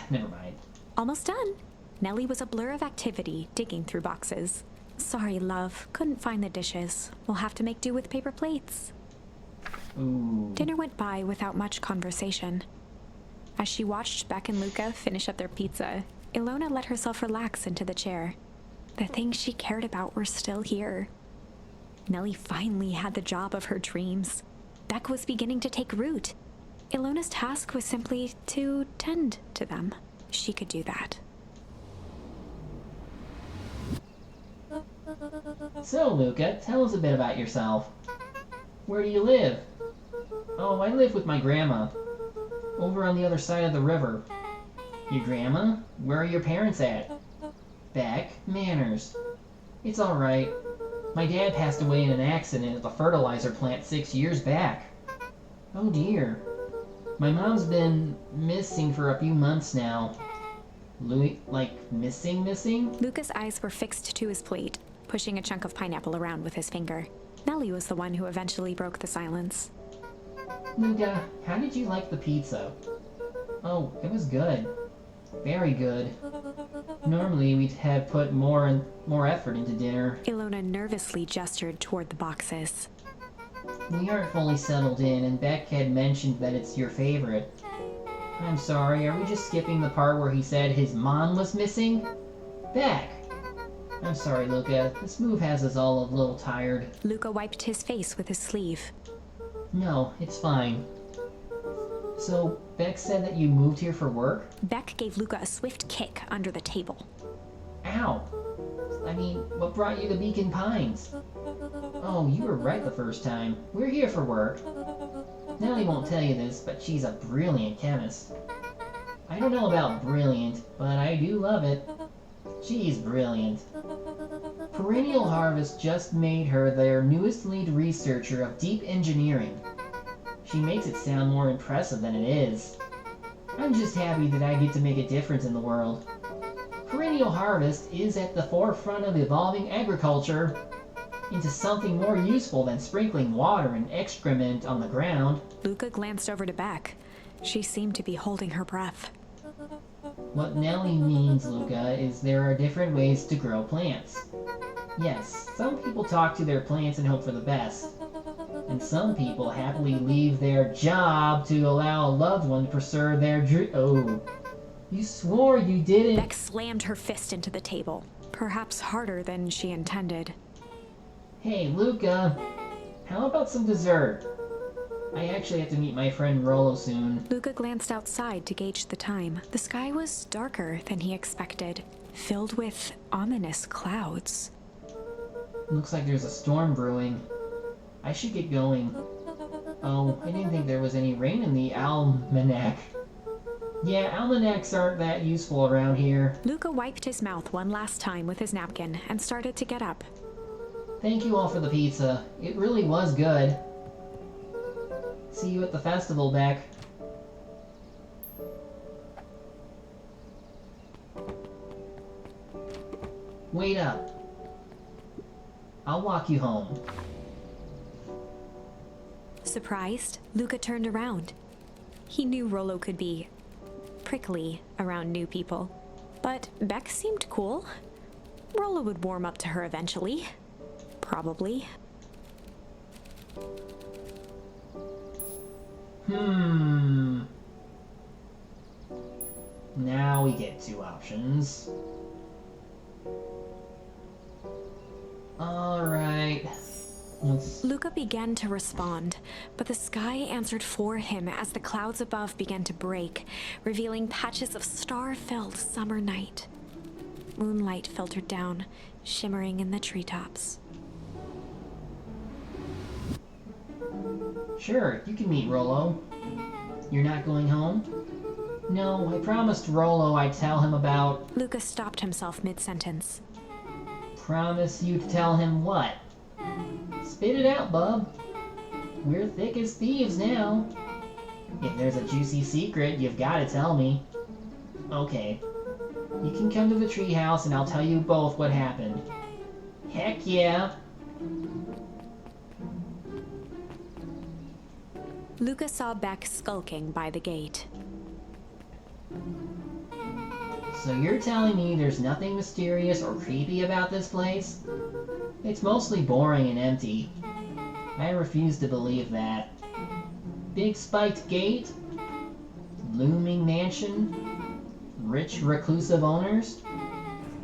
Never mind. Almost done. Nellie was a blur of activity, digging through boxes. Sorry, love. Couldn't find the dishes. We'll have to make do with paper plates. Ooh. Dinner went by without much conversation. As she watched Beck and Luca finish up their pizza, Ilona let herself relax into the chair. The things she cared about were still here. Nellie finally had the job of her dreams. Beck was beginning to take root. Ilona's task was simply to tend to them. She could do that. So, Luca, tell us a bit about yourself. Where do you live? Oh, I live with my grandma. Over on the other side of the river. Your grandma? Where are your parents at? Beck, manners. It's alright. My dad passed away in an accident at the fertilizer plant 6 years back. Oh dear. My mom's been missing for a few months now. Missing? Luca's eyes were fixed to his plate, pushing a chunk of pineapple around with his finger. Nellie was the one who eventually broke the silence. Luca, how did you like the pizza? Oh, it was good. Very good. Normally we'd have put more effort into dinner. Ilona nervously gestured toward the boxes. We aren't fully settled in, and Beck had mentioned that it's your favorite. I'm sorry, are we just skipping the part where he said his mom was missing? Beck! I'm sorry, Luca. This move has us all a little tired. Luca wiped his face with his sleeve. No, it's fine. So, Beck said that you moved here for work? Beck gave Luca a swift kick under the table. Ow! I mean, what brought you to Beacon Pines? Oh, you were right the first time. We're here for work. Nellie won't tell you this, but she's a brilliant chemist. I don't know about brilliant, but I do love it. She's brilliant. Perennial Harvest just made her their newest lead researcher of deep engineering. She makes it sound more impressive than it is. I'm just happy that I get to make a difference in the world. Perennial Harvest is at the forefront of evolving agriculture into something more useful than sprinkling water and excrement on the ground. Luca glanced over to Beck. She seemed to be holding her breath. What Nellie means, Luca, is there are different ways to grow plants. Yes, some people talk to their plants and hope for the best. And some people happily leave their job to allow a loved one to pursue their dream. Oh, you swore you didn't. Beck slammed her fist into the table, perhaps harder than she intended. Hey, Luca, how about some dessert? I actually have to meet my friend Rolo soon. Luca glanced outside to gauge the time. The sky was darker than he expected, filled with ominous clouds. Looks like there's a storm brewing. I should get going. Oh, I didn't think there was any rain in the almanac. Yeah, almanacs aren't that useful around here. Luca wiped his mouth one last time with his napkin and started to get up. Thank you all for the pizza. It really was good. See you at the festival, Beck. Wait up. I'll walk you home. Surprised, Luca turned around. He knew Rolo could be prickly around new people, but Beck seemed cool. Rolo would warm up to her eventually. Probably. Now we get two options. Alright. Luca began to respond, but the sky answered for him as the clouds above began to break, revealing patches of star-filled summer night. Moonlight filtered down, shimmering in the treetops. Sure, you can meet Rolo. You're not going home? No, I promised Rolo I'd tell him about... Luca stopped himself mid-sentence. Promise you to tell him what? Spit it out, bub. We're thick as thieves now. If there's a juicy secret, you've got to tell me. Okay. You can come to the treehouse and I'll tell you both what happened. Heck yeah! Luca saw Beck skulking by the gate. So you're telling me there's nothing mysterious or creepy about this place? It's mostly boring and empty. I refuse to believe that. Big spiked gate? Looming mansion? Rich reclusive owners?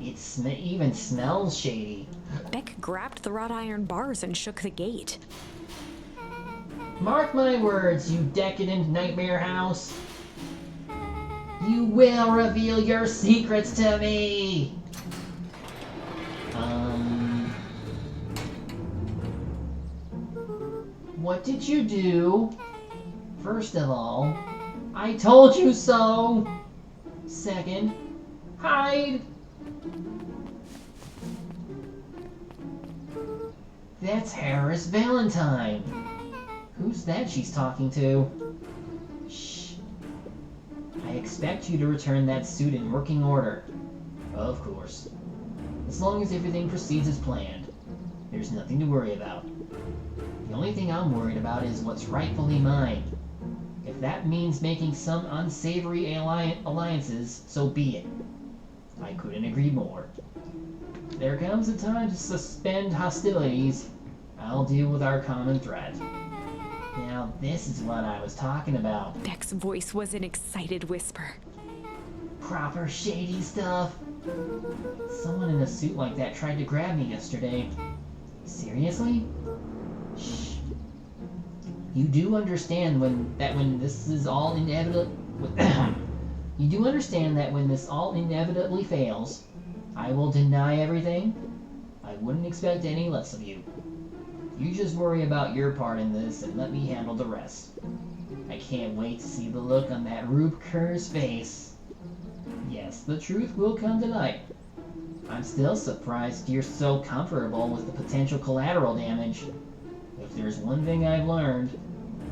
It even smells shady. Beck grabbed the wrought iron bars and shook the gate. Mark my words, you decadent nightmare house. You will reveal your secrets to me! What did you do? First of all, I told you so! Second, hide! That's Harris Valentine. Who's that she's talking to? Shh. I expect you to return that suit in working order. Of course. As long as everything proceeds as planned, there's nothing to worry about. The only thing I'm worried about is what's rightfully mine. If that means making some unsavory alliances, so be it. I couldn't agree more. There comes a time to suspend hostilities. I'll deal with our common threat. Now this is what I was talking about. Beck's voice was an excited whisper. Proper shady stuff. Someone in a suit like that tried to grab me yesterday. Seriously? Shh. You do understand when this is all inevitable. You do understand that when this all inevitably fails, I will deny everything? I wouldn't expect any less of you. You just worry about your part in this and let me handle the rest. I can't wait to see the look on that Rube Kerr's face. Yes, the truth will come tonight. I'm still surprised you're so comfortable with the potential collateral damage. If there's one thing I've learned,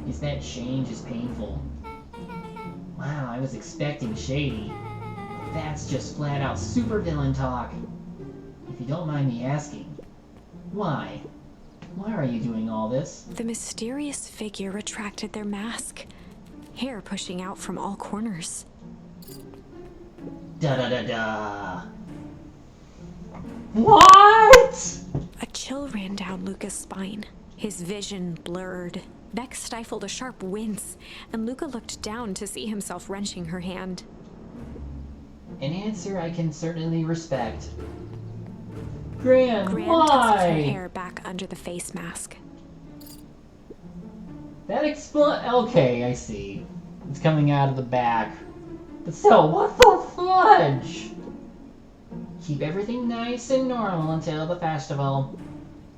it's that change is painful. Wow, I was expecting shady. That's just flat out supervillain talk. If you don't mind me asking, why? Why are you doing all this? The mysterious figure retracted their mask, hair pushing out from all corners. Da-da-da-da! What?! A chill ran down Luca's spine. His vision blurred. Beck stifled a sharp wince, and Luca looked down to see himself wrenching her hand. An answer I can certainly respect. Gran, Gran why? tucked her hair back under the face mask. That okay, I see. It's coming out of the back. But still, what the fudge? Keep everything nice and normal until the festival.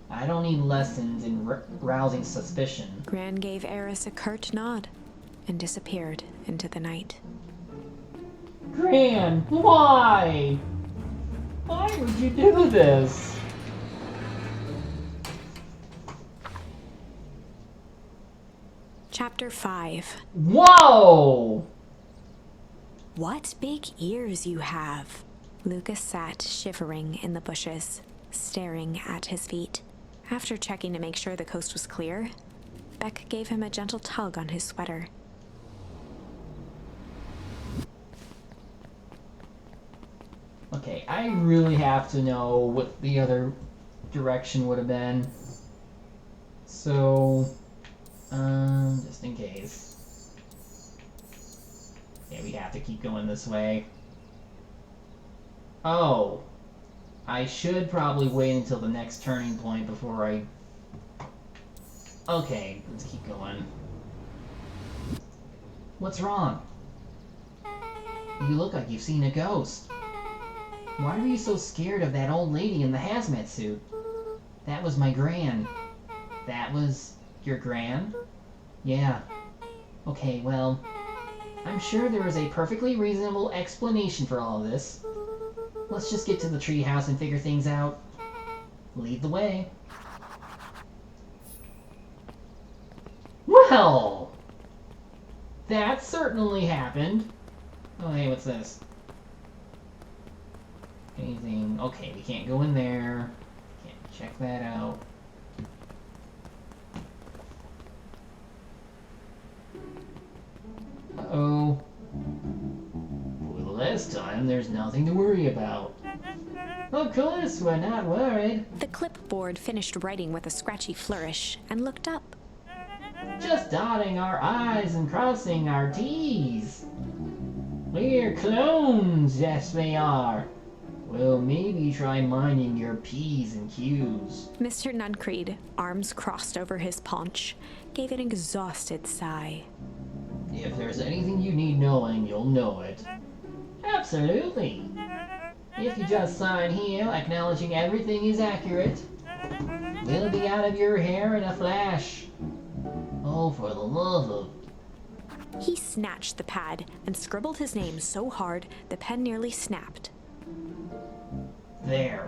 I don't need lessons in rousing suspicion. Gran gave Eris a curt nod and disappeared into the night. Gran, why? Why would you do this? Chapter 5. Whoa! What big ears you have! Lucas sat shivering in the bushes, staring at his feet. After checking to make sure the coast was clear, Beck gave him a gentle tug on his sweater. Okay, I really have to know what the other direction would have been. So, just in case. Yeah, we have to keep going this way. Oh. I should probably wait until the next turning point before I... Okay, let's keep going. What's wrong? You look like you've seen a ghost. Why were you so scared of that old lady in the hazmat suit? That was my Gran. That was your Gran? Yeah. Okay, well, I'm sure there is a perfectly reasonable explanation for all of this. Let's just get to the treehouse and figure things out. Lead the way. Well! That certainly happened. Oh, hey, what's this? Anything? Okay, we can't go in there. Can't check that out. Uh-oh. For the last time, there's nothing to worry about. Of course, we're not worried. The clipboard finished writing with a scratchy flourish and looked up. Just dotting our I's and crossing our T's. We're clones, yes we are. Well, maybe try minding your P's and Q's. Mr. Nuncreed, arms crossed over his paunch, gave an exhausted sigh. If there's anything you need knowing, you'll know it. Absolutely. If you just sign here, acknowledging everything is accurate, we'll be out of your hair in a flash. Oh, for the love of... He snatched the pad and scribbled his name so hard the pen nearly snapped. There.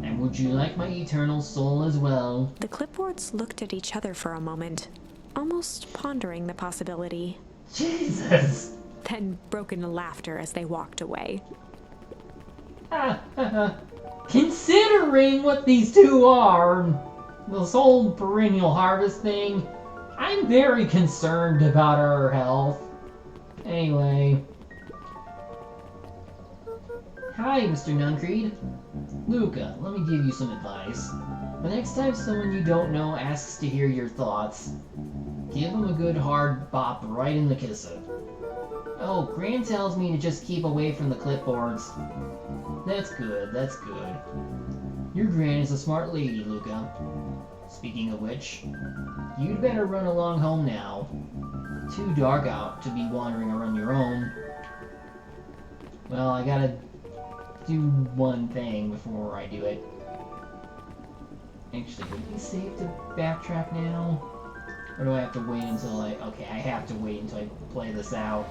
And would you like my eternal soul as well? The clipboards looked at each other for a moment, almost pondering the possibility. Jesus! Then broke into laughter as they walked away. Considering what these two are, this whole perennial harvest thing, I'm very concerned about our health. Anyway. Hi, Mr. Nuncreed. Luca, let me give you some advice. The next time someone you don't know asks to hear your thoughts, give them a good hard bop right in the kisser. Oh, Gran tells me to just keep away from the clipboards. That's good, that's good. Your Gran is a smart lady, Luca. Speaking of which, you'd better run along home now. Too dark out to be wandering around your own. Well, I gotta do one thing before I do it. Actually, would it be safe to backtrack now? Or do I have to wait until I... Okay, I have to wait until I play this out.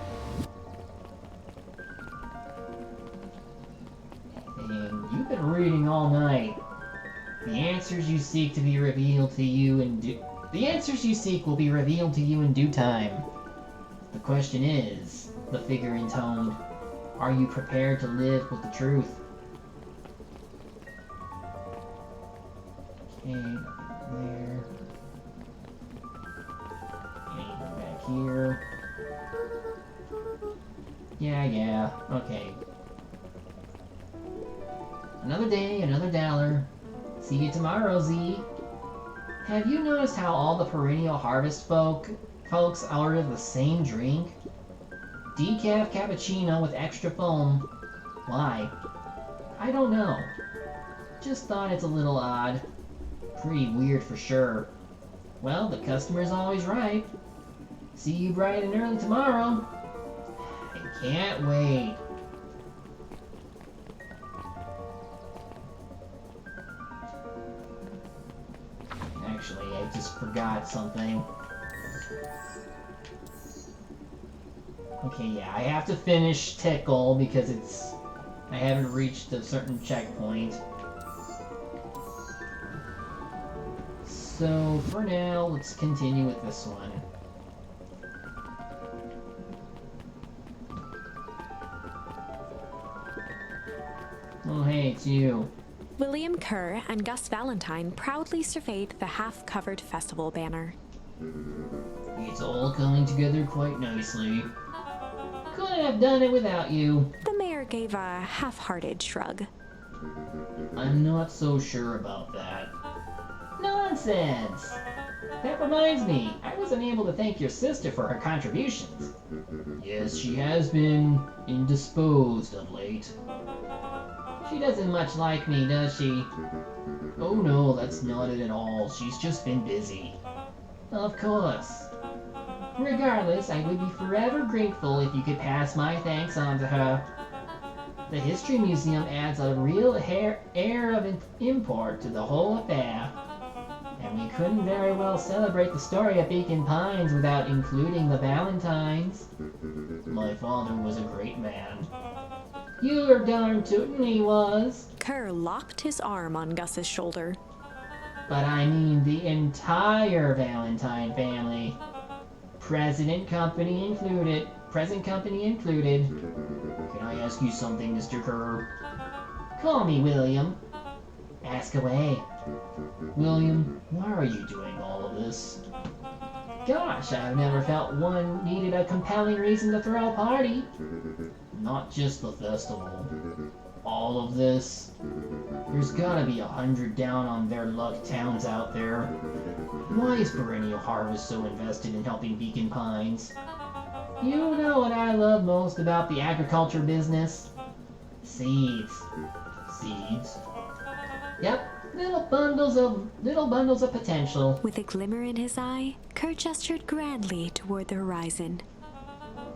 And you've been reading all night. The answers you seek to be revealed to you in The answers you seek will be revealed to you in due time. The question is, the figure intoned, are you prepared to live with the truth? Okay, there. And go back here. Yeah, okay. Another day, another dollar. See you tomorrow, Z. Have you noticed how all the perennial harvest folks order the same drink? Decaf cappuccino with extra foam. Why? I don't know. Just thought it's a little odd. Pretty weird for sure. Well, the customer's always right. See you bright and early tomorrow. I can't wait. Actually, I just forgot something. Okay, yeah, I have to finish Tickle because I haven't reached a certain checkpoint. So, for now, let's continue with this one. Oh, hey, it's you. William Kerr and Gus Valentine proudly surveyed the half-covered festival banner. It's all coming together quite nicely. Couldn't have done it without you. The mayor gave a half-hearted shrug. I'm not so sure about that. Nonsense! That reminds me, I wasn't able to thank your sister for her contributions. Yes, she has been indisposed of late. She doesn't much like me, does she? Oh no, that's not it at all. She's just been busy. Of course. Regardless, I would be forever grateful if you could pass my thanks on to her. The History Museum adds a real air of import to the whole affair. And we couldn't very well celebrate the story of Beacon Pines without including the Valentines. My father was a great man. You were darn tootin' he was. Kerr locked his arm on Gus's shoulder. But I mean the entire Valentine family. Present company included. Can I ask you something, Mr. Kerr? Call me William. Ask away. William, why are you doing all of this? Gosh, I've never felt one needed a compelling reason to throw a party. Not just the festival. All of this. There's gotta be 100 down on their luck towns out there. Why is Perennial Harvest so invested in helping Beacon Pines? You know what I love most about the agriculture business? Seeds. Seeds. Yep, little bundles of potential. With a glimmer in his eye, Kerr gestured grandly toward the horizon.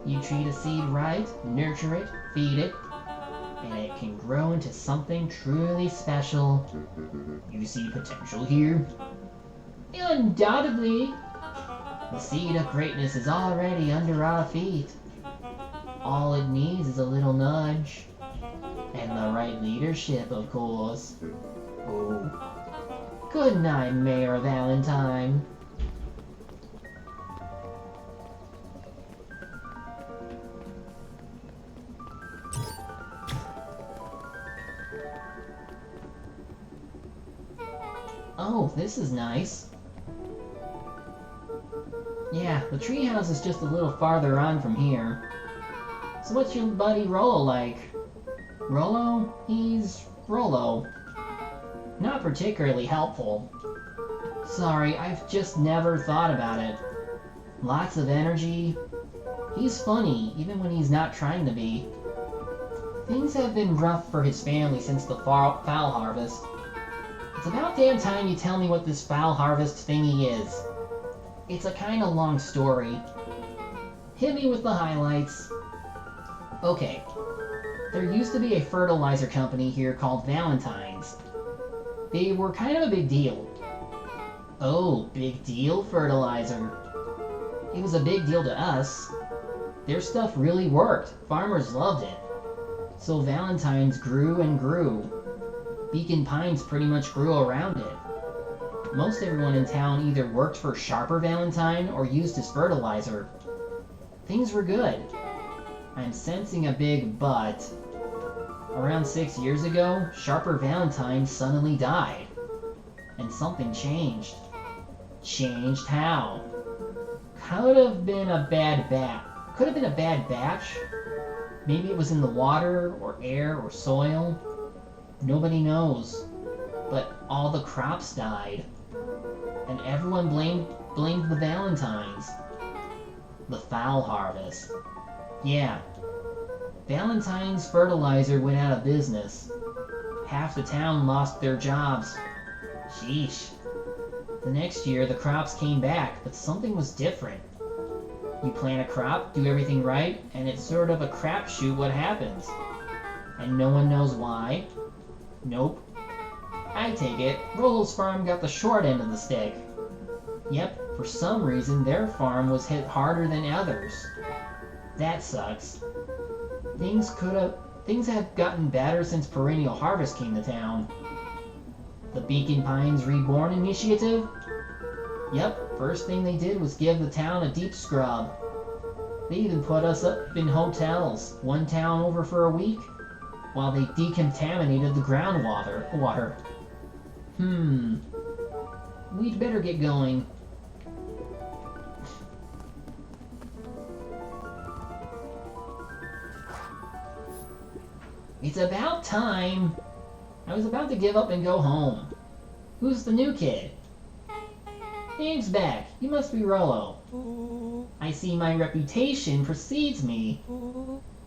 You treat a seed right, nurture it, feed it, and it can grow into something truly special. You see potential here? Undoubtedly. The seed of greatness is already under our feet. All it needs is a little nudge. And the right leadership, of course. Oh. Good night, Mayor Valentine. Oh, this is nice. Yeah, the treehouse is just a little farther on from here. So what's your buddy Rolo like? Rolo? He's Rolo. Not particularly helpful. Sorry, I've just never thought about it. Lots of energy. He's funny, even when he's not trying to be. Things have been rough for his family since the foul harvest. It's about damn time you tell me what this foul harvest thingy is. It's a kinda long story. Hit me with the highlights. Okay. There used to be a fertilizer company here called Valentines. They were kind of a big deal. Oh, big deal fertilizer. It was a big deal to us. Their stuff really worked. Farmers loved it. So Valentines grew and grew. Beacon Pines pretty much grew around it. Most everyone in town either worked for Sharper Valentine or used his fertilizer. Things were good. I'm sensing a big but. Around 6 years ago, Sharper Valentine suddenly died. And something changed. Changed how? Could have been a bad batch. Maybe it was in the water, or air, or soil. Nobody knows. But all the crops died. And everyone blamed the Valentines. The foul harvest. Yeah. Valentine's fertilizer went out of business. Half the town lost their jobs. Sheesh. The next year, the crops came back, but something was different. You plant a crop, do everything right, and it's sort of a crapshoot what happens. And no one knows why. Nope. I take it, Rolo's farm got the short end of the stick. Yep, for some reason their farm was hit harder than others. That sucks. Things have gotten better since Perennial Harvest came to town. The Beacon Pines Reborn Initiative? Yep, first thing they did was give the town a deep scrub. They even put us up in hotels, one town over for a week, while they decontaminated the groundwater. We'd better get going. It's about time! I was about to give up and go home. Who's the new kid? Dave's back. You must be Rolo. I see my reputation precedes me.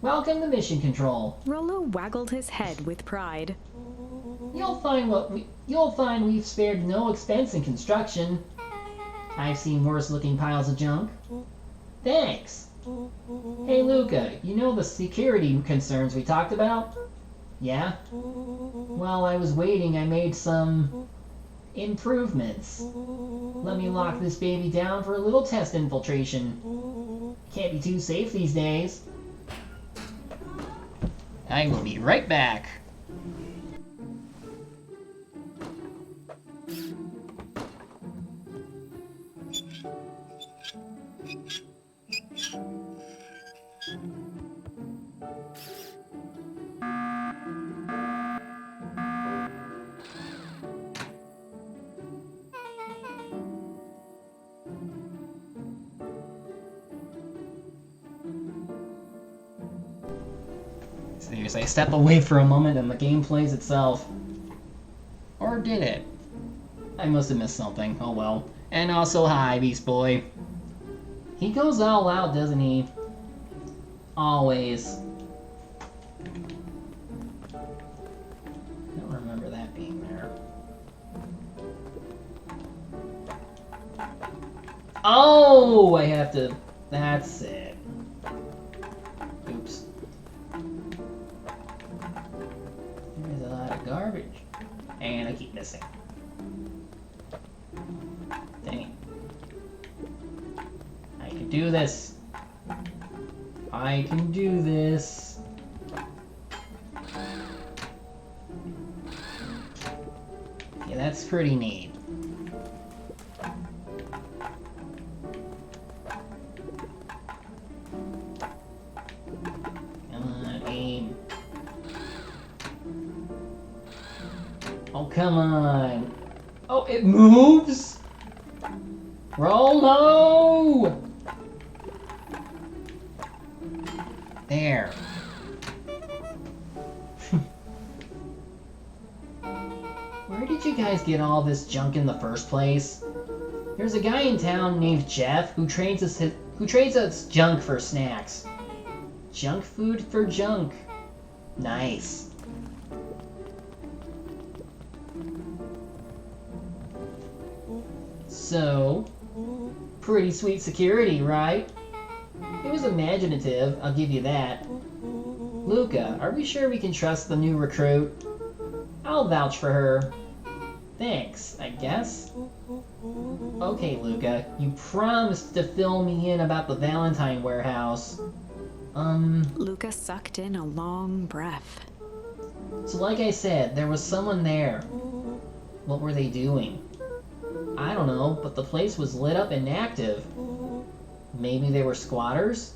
Welcome to Mission Control. Rolo waggled his head with pride. You'll find we've spared no expense in construction. I've seen worse looking piles of junk. Thanks. Hey Luca, you know the security concerns we talked about? Yeah? While I was waiting, I made some improvements. Let me lock this baby down for a little test infiltration. Can't be too safe these days. I will be right back. Seriously, I step away for a moment and the game plays itself. Or did it? I must have missed something. Oh well. And also, hi, Beast Boy. He goes all out, doesn't he? Always. I don't remember that being there. Oh! I have to... That's it. Oops. There's a lot of garbage. And I keep missing. Dang. I can do this. I can do this. Yeah, that's pretty neat. Come on, aim. Oh, come on. Oh, it moves? Rolo! There. Where did you guys get all this junk in the first place? There's a guy in town named Jeff who trades us junk for snacks. Junk food for junk. Nice. So, pretty sweet security, right? It was imaginative, I'll give you that. Luca, are we sure we can trust the new recruit? I'll vouch for her. Thanks, I guess. Okay, Luca, you promised to fill me in about the Valentine warehouse. Luca sucked in a long breath. So like I said, there was someone there. What were they doing? I don't know, but the place was lit up and active. Maybe they were squatters?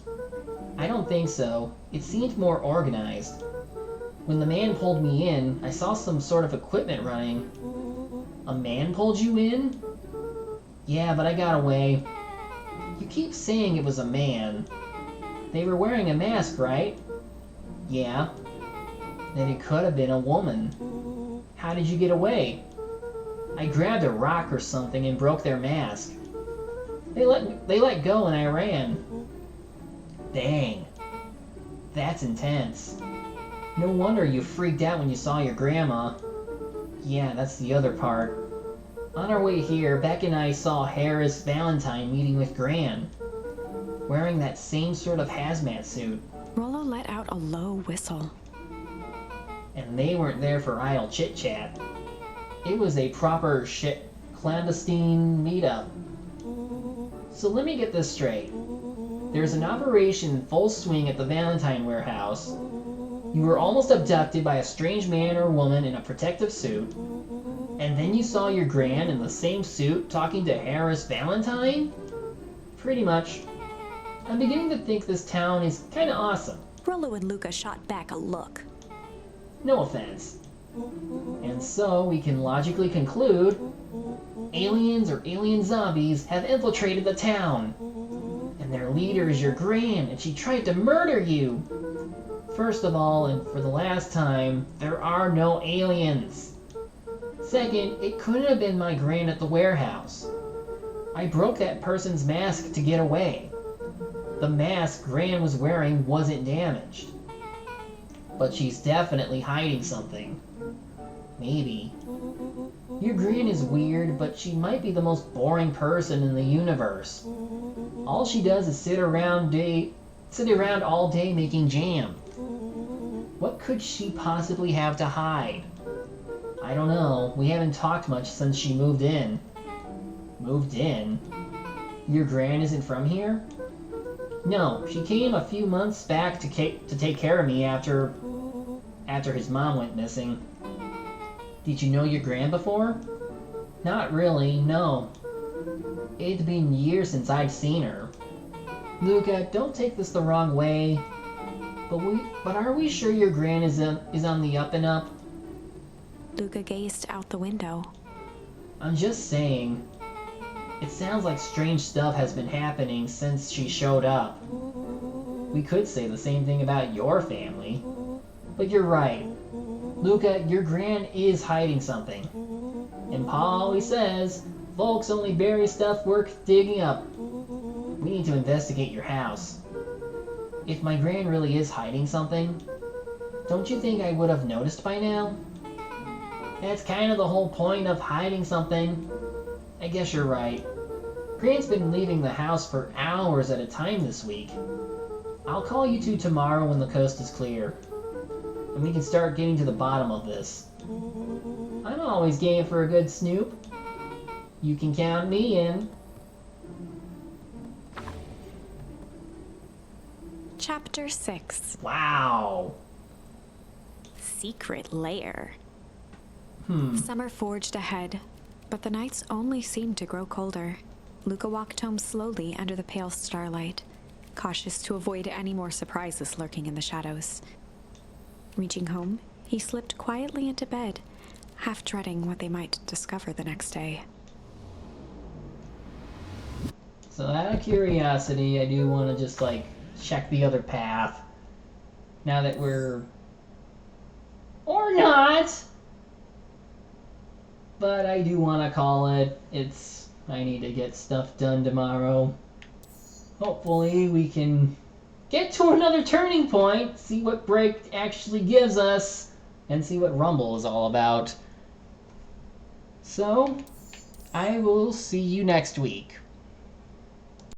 I don't think so. It seemed more organized. When the man pulled me in, I saw some sort of equipment running. A man pulled you in? Yeah, but I got away. You keep saying it was a man. They were wearing a mask, right? Yeah. Then it could have been a woman. How did you get away? I grabbed a rock or something and broke their mask. They let go and I ran. Dang. That's intense. No wonder you freaked out when you saw your grandma. Yeah, that's the other part. On our way here, Beck and I saw Harris Valentine meeting with Gran, wearing that same sort of hazmat suit. Rolo let out a low whistle. And they weren't there for idle chit-chat. It was a proper clandestine meetup. So let me get this straight. There's an operation in full swing at the Valentine warehouse. You were almost abducted by a strange man or woman in a protective suit. And then you saw your Gran in the same suit talking to Harris Valentine? Pretty much. I'm beginning to think this town is kinda awesome. Rolo and Luca shot back a look. No offense. And so we can logically conclude aliens or alien zombies have infiltrated the town. And their leader is your Gran, and she tried to murder you. First of all, and for the last time, there are no aliens. Second, it couldn't have been my Gran at the warehouse. I broke that person's mask to get away. The mask Gran was wearing wasn't damaged. But she's definitely hiding something. Maybe. Your Gran is weird, but she might be the most boring person in the universe. All she does is sit around all day making jam. What could she possibly have to hide? I don't know. We haven't talked much since she moved in. Moved in? Your Gran isn't from here? No, she came a few months back to take care of me after his mom went missing. Did you know your Gran before? Not really, no. It'd been years since I'd seen her. Luca, don't take this the wrong way. But are we sure your Gran is on the up and up? Luca gazed out the window. I'm just saying. It sounds like strange stuff has been happening since she showed up. We could say the same thing about your family. But you're right. Luca, your Gran is hiding something. And Pa always says, folks only bury stuff worth digging up. We need to investigate your house. If my Gran really is hiding something, don't you think I would have noticed by now? That's kind of the whole point of hiding something. I guess you're right. Gran's been leaving the house for hours at a time this week. I'll call you two tomorrow when the coast is clear. And we can start getting to the bottom of this. I'm always game for a good snoop. You can count me in. Chapter 6. Wow. Secret lair. Summer forged ahead, but the nights only seemed to grow colder. Luca walked home slowly under the pale starlight, cautious to avoid any more surprises lurking in the shadows. Reaching home, he slipped quietly into bed, half dreading what they might discover the next day. So out of curiosity, I do want to just check the other path. Now that we're... Or not! But I do want to call it. I need to get stuff done tomorrow. Hopefully we can get to another turning point, see what break actually gives us, and see what Rumble is all about. So, I will see you next week.